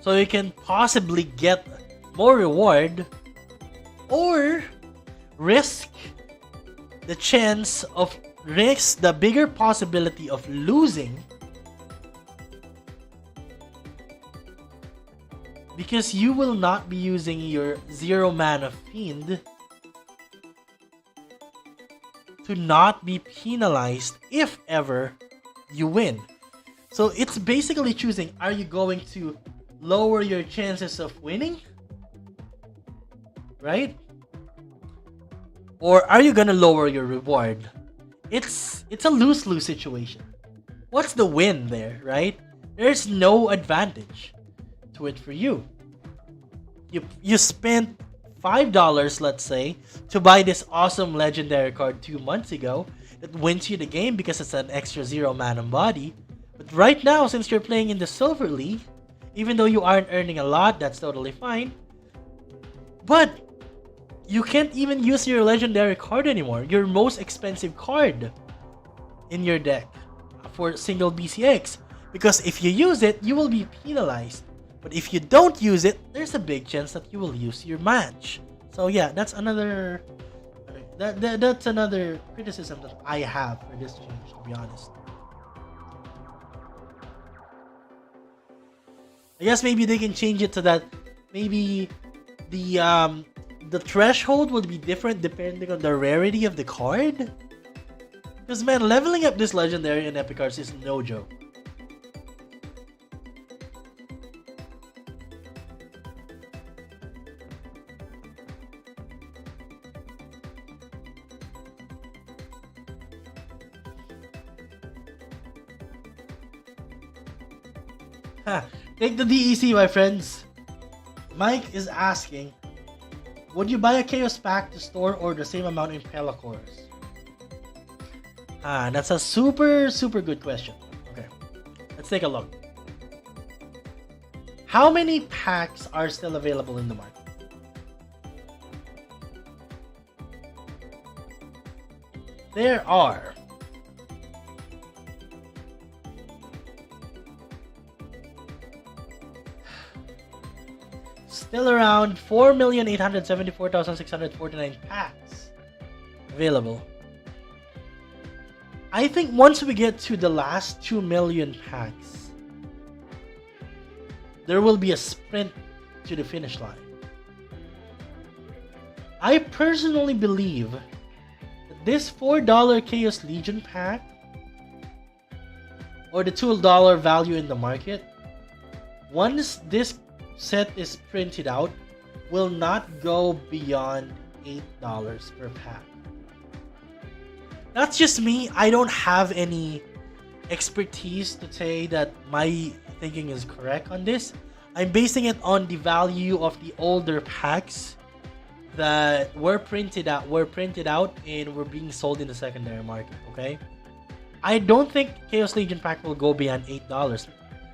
so you can possibly get more reward, or risk the bigger possibility of losing because you will not be using your 0 mana Fiend to not be penalized if ever you win. So it's basically choosing, are you going to lower your chances of winning? Right? Or are you gonna lower your reward? It's a lose-lose situation. What's the win there, right? There's no advantage to it for you. You spent $5, let's say, to buy this awesome legendary card 2 months ago that wins you the game because it's an extra 0 mana body. But right now, since you're playing in the Silver League, even though you aren't earning a lot, that's totally fine. But you can't even use your legendary card anymore. Your most expensive card in your deck for single BCX. Because if you use it, you will be penalized. But if you don't use it, there's a big chance that you will lose your match. So yeah, that's another that's another criticism that I have for this change, to be honest. I guess maybe they can change it so that maybe the threshold will be different depending on the rarity of the card. Because man, leveling up this legendary and epic cards is no joke. Take the DEC, my friends. Mike is asking, would you buy a Chaos Pack to store or the same amount in Pelacores? That's a super good question. Okay, let's take a look. How many packs are still available in the market? There are still around 4,874,649 packs available. I think once we get to the last 2 million packs, there will be a sprint to the finish line. I personally believe that this $4 Chaos Legion pack, or the $2 value in the market, once this set is printed out, will not go beyond $8 per pack. That's just me. I don't have any expertise to say that my thinking is correct on this. I'm basing it on the value of the older packs that were printed out and were being sold in the secondary market. Okay, I don't think Chaos Legion pack will go beyond $8.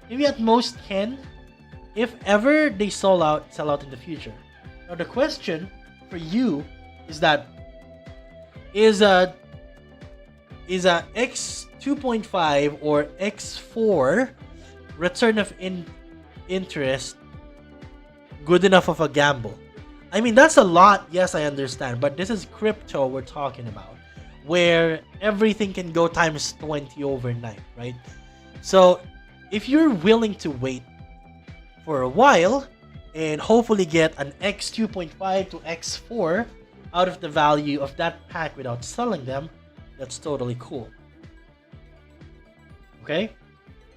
Maybe at most 10. If ever they sell out in the future. Now the question for you is that is a X 2.5 or X4 return of interest good enough of a gamble? I mean, that's a lot, yes, I understand, but this is crypto we're talking about, where everything can go times 20 overnight, right? So if you're willing to wait for a while and hopefully get an X 2.5 to X4 out of the value of that pack without selling them, that's totally cool. Okay,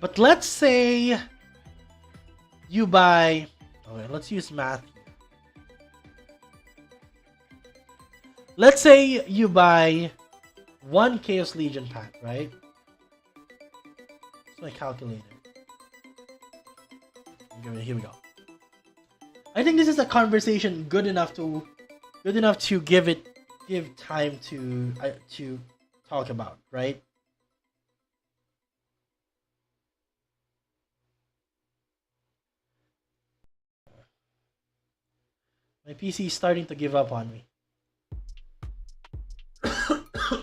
but let's say you buy, okay, let's use math. Let's say you buy one Chaos Legion pack, right? It's my calculator. Here we go. I think this is a conversation good enough to give time to talk about, right? My PC is starting to give up on me. Because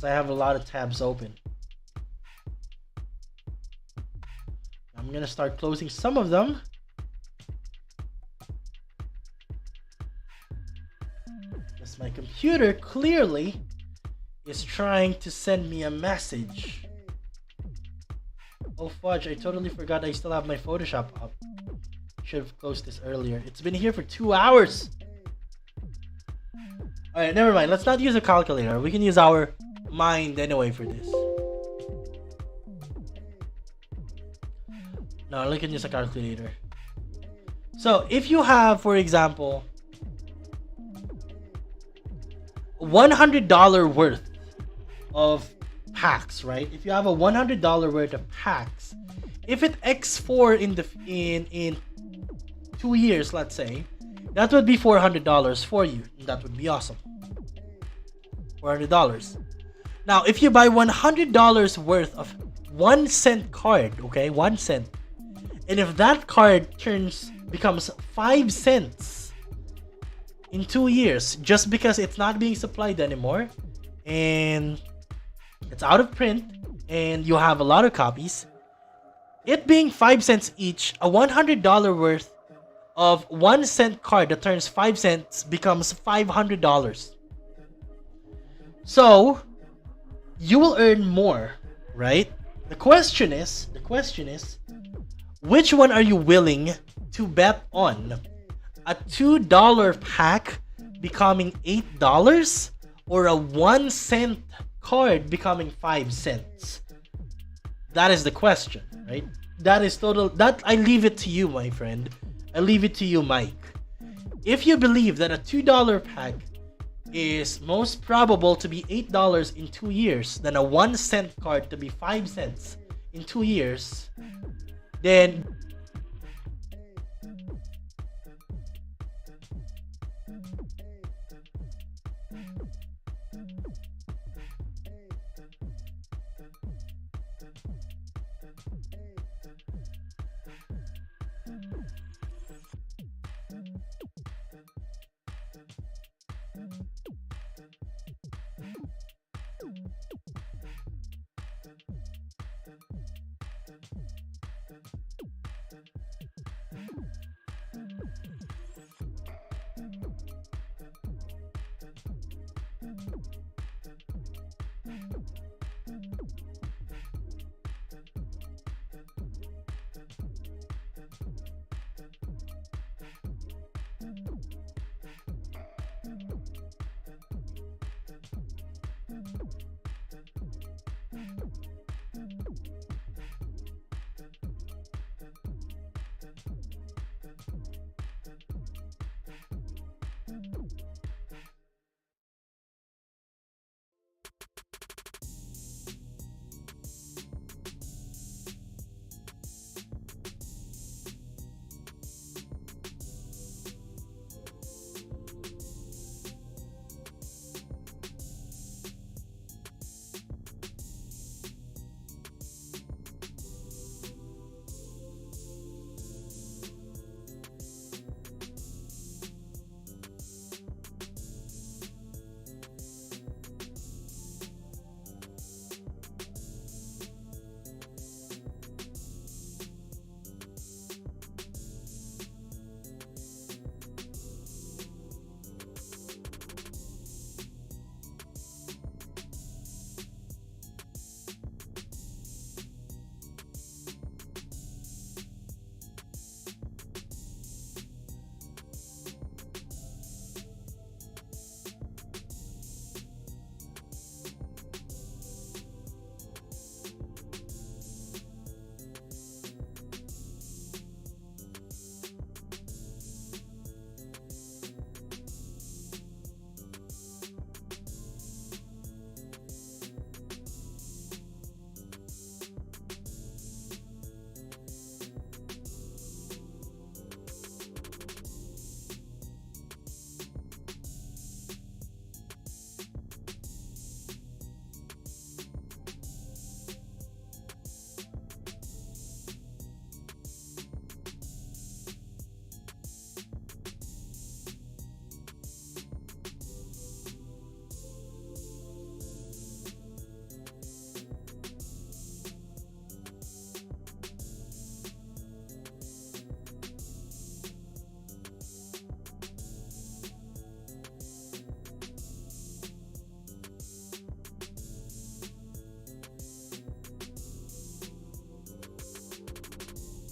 I have a lot of tabs open. I'm gonna start closing some of them. Because my computer clearly is trying to send me a message. Oh fudge, I totally forgot I still have my Photoshop up. Should have closed this earlier. It's been here for 2 hours. Alright, never mind. Let's not use a calculator. We can use our mind anyway for this. No, we can use a calculator. So, if you have, for example, $100 worth of packs, right? If you have a $100 worth of packs, if it X4 in 2 years, let's say, that would be $400 for you. That would be awesome. $400. Now, if you buy $100 worth of 1 cent card, okay, 1 cent, and if that card becomes 5 cents in 2 years, just because it's not being supplied anymore, and it's out of print, and you have a lot of copies, it being 5 cents each, a $100 worth of 1 cent card that turns 5 cents becomes $500. So, you will earn more, right? The question is, which one are you willing to bet on? A $2 pack becoming $8 or a 1 cent card becoming 5 cents? That is the question, right? That I leave it to you, my friend. I leave it to you, Mike. If you believe that a $2 pack is most probable to be $8 in 2 years than a 1 cent card to be 5 cents in 2 years, then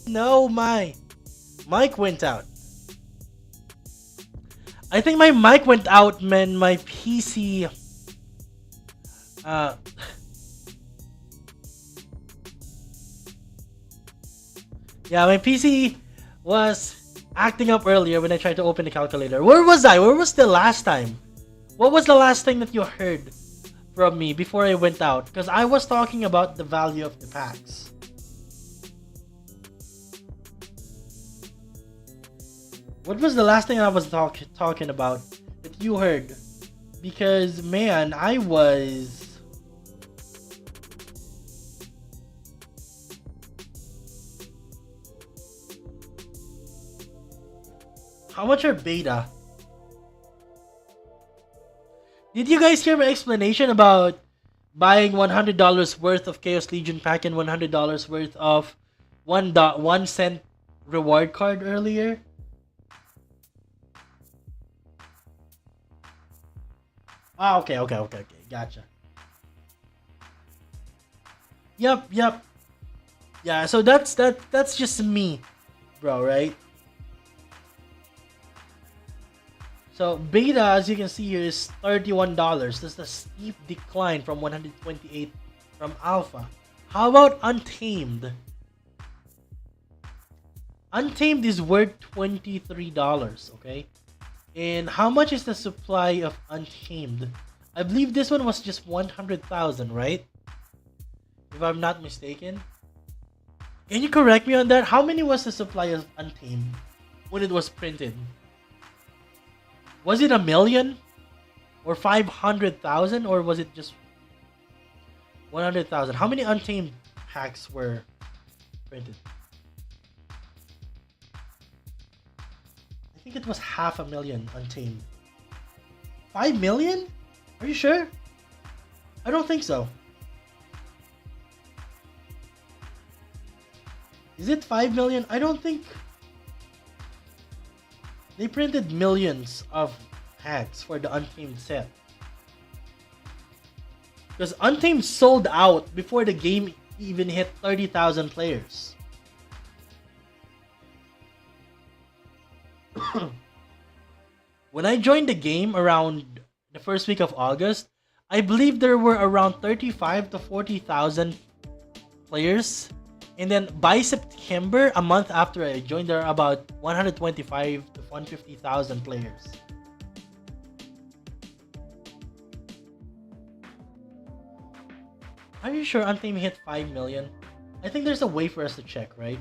no, Mike went out. I think my mic went out, man. My PC. Yeah, my PC was acting up earlier when I tried to open the calculator. Where was I? Where was the last time? What was the last thing that you heard from me before I went out? Because I was talking about the value of the packs. What was the last thing I was talking about that you heard? Because, man, I was... How much are beta? Did you guys hear my explanation about buying $100 worth of Chaos Legion pack and $100 worth of 1 cent reward card earlier? Ah, okay. Gotcha. Yep. Yeah, so that's just me, bro, right? So beta, as you can see here, is $31. That's a steep decline from 128 from alpha. How about Untamed? Untamed is worth $23, okay? And how much is the supply of Untamed? I believe this one was just 100,000, right? If I'm not mistaken. Can you correct me on that? How many was the supply of Untamed when it was printed? Was it 1 million? Or 500,000? Or was it just 100,000? How many Untamed packs were printed? I think it was 500,000 Untamed. 5 million? Are you sure? I don't think so. Is it 5 million? I don't think. They printed millions of packs for the Untamed set. Because Untamed sold out before the game even hit 30,000 players. When I joined the game around the first week of August, I believe there were around 35 to 40,000 players. And then by September, a month after I joined, there are about 125 to 150,000 players. Are you sure Untamed hit 5 million? I think there's a way for us to check, right?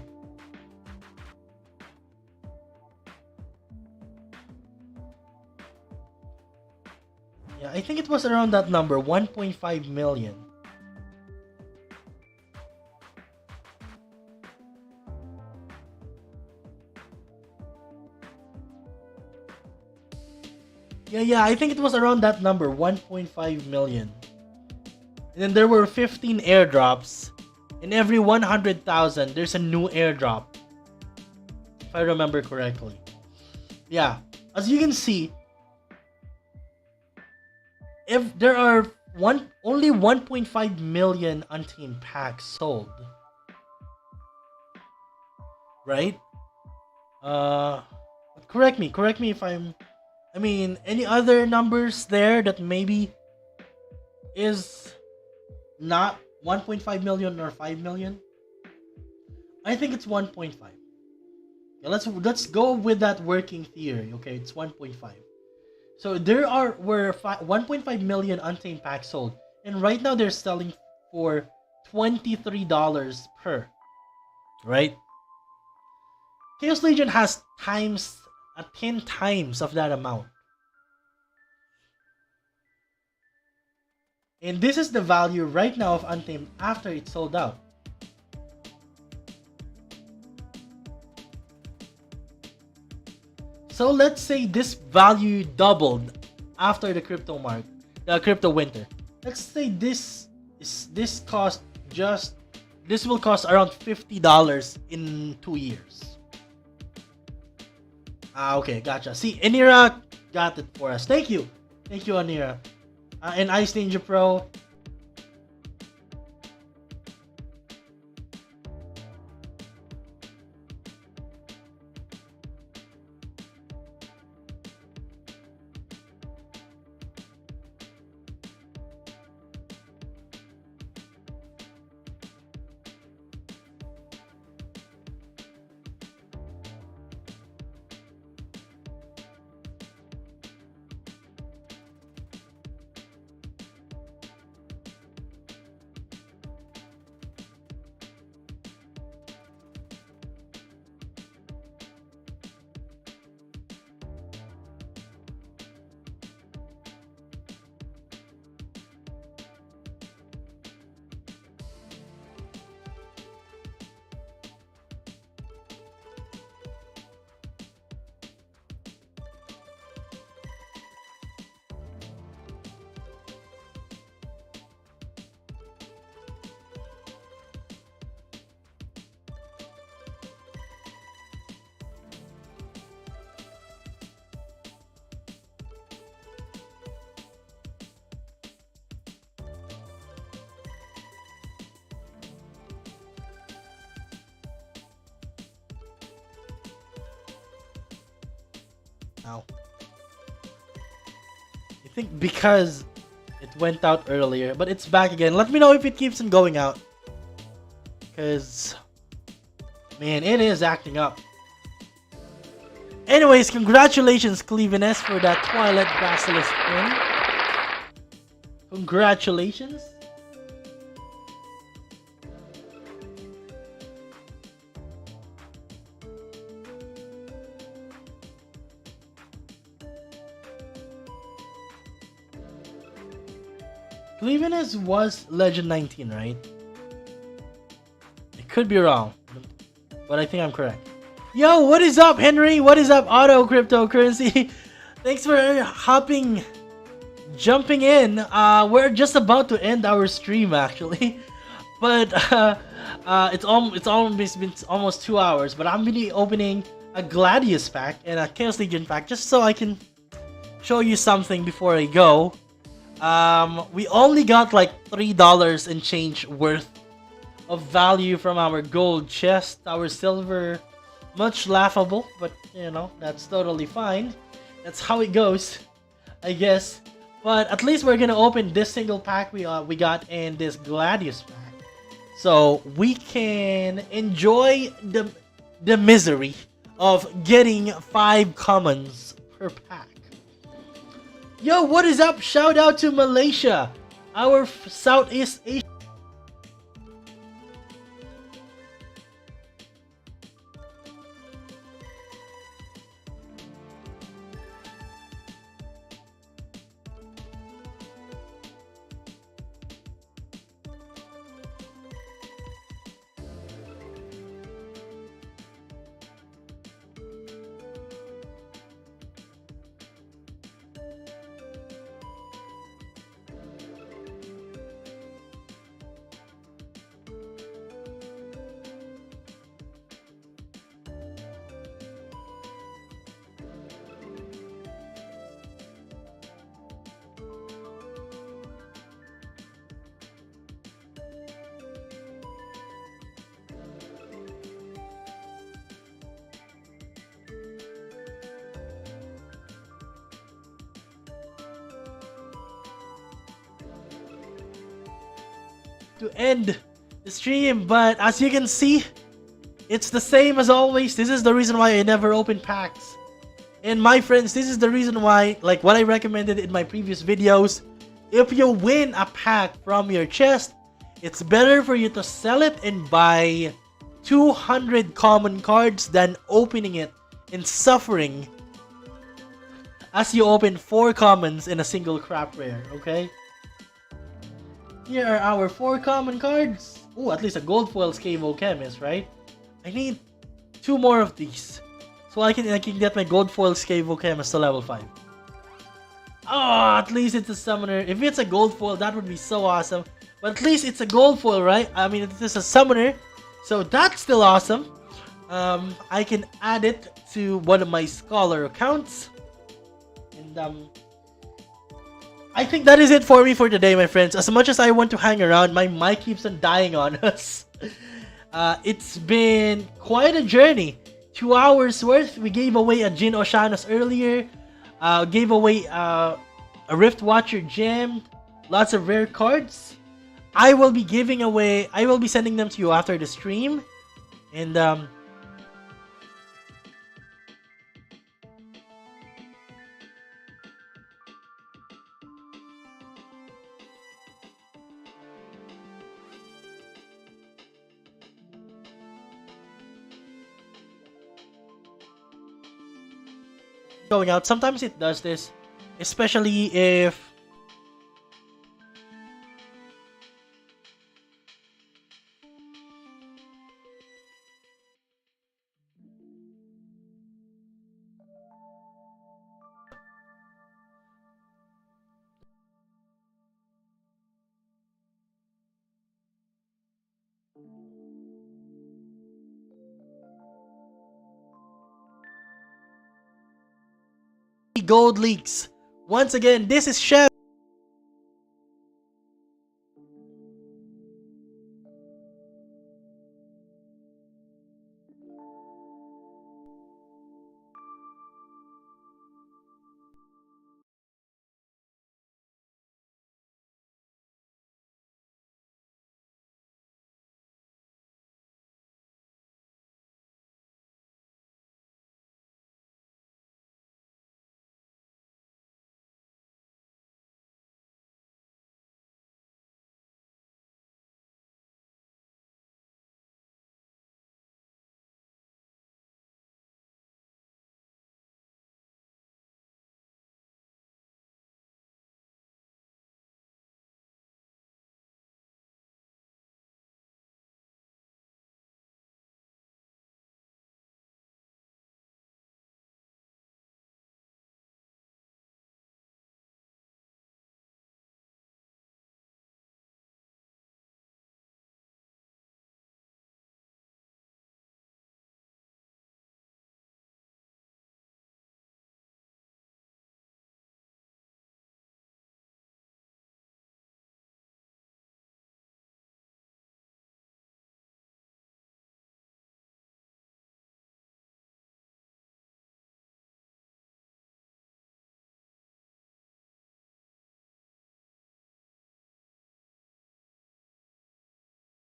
Yeah, I think it was around that number, 1.5 million. Yeah, I think it was around that number, 1.5 million. And then there were 15 airdrops. In every 100,000, there's a new airdrop. If I remember correctly. Yeah, as you can see, if there are only 1.5 million Untamed packs sold. Right? Correct me if I mean, any other numbers there that maybe is not 1.5 million or 5 million? I think it's 1.5. Yeah, let's go with that working theory. Okay, it's 1.5. So there were 1.5 million Untamed packs sold, and right now they're selling for $23 per. Right? Chaos Legion has 10 times of that amount. And this is the value right now of Untamed after it sold out. So let's say this value doubled after the crypto winter. Let's say this will cost around $50 in 2 years. Okay, gotcha. See, Anira got it for us. Thank you, Anira. And Ice Ninja Pro. now. I think because it went out earlier, but it's back again. Let me know if it keeps on going out. Because, man, it is acting up. Anyways, congratulations, Clevenes, for that Twilight Basilisk win. Congratulations. Clevenes was Legend 19, right? I could be wrong, but I think I'm correct. Yo, what is up, Henry? What is up, Auto Cryptocurrency? Thanks for jumping in. We're just about to end our stream, actually, but it's almost been almost 2 hours. But I'm gonna be opening a Gladius pack and a Chaos Legion pack just so I can show you something before I go. We only got like $3 and change worth of value from our gold chest. Our silver, much laughable, but you know, that's totally fine. That's how it goes, I guess. But at least we're gonna open this single pack we got in this Gladius pack, so we can enjoy the misery of getting 5 commons per pack. Yo, what is up? Shout out to Malaysia, our Southeast Asia. To end the stream, but as you can see, it's the same as always. This is the reason why I never open packs. And my friends, this is the reason why, like what I recommended in my previous videos, if you win a pack from your chest, it's better for you to sell it and buy 200 common cards than opening it and suffering as you open 4 commons in a single crap rare, okay? Here are our 4 common cards. Oh, at least a gold foil Scavo Chemist, right? I need 2 more of these, so I can get my gold foil Scavo Chemist to level 5. Oh, at least it's a summoner. If it's a gold foil, that would be so awesome. But at least it's a gold foil, right? I mean, it is a summoner, so that's still awesome. I can add it to one of my scholar accounts, and I think that is it for me for today, my friends. As much as I want to hang around, my mic keeps on dying on us. It's been quite a journey. 2 hours worth. We gave away a Jin Oshanos earlier. Gave away a Rift Watcher gem. Lots of rare cards. I will be sending them to you after the stream. And going out. Sometimes it does this, especially if gold leaks. Once again, this is Chev.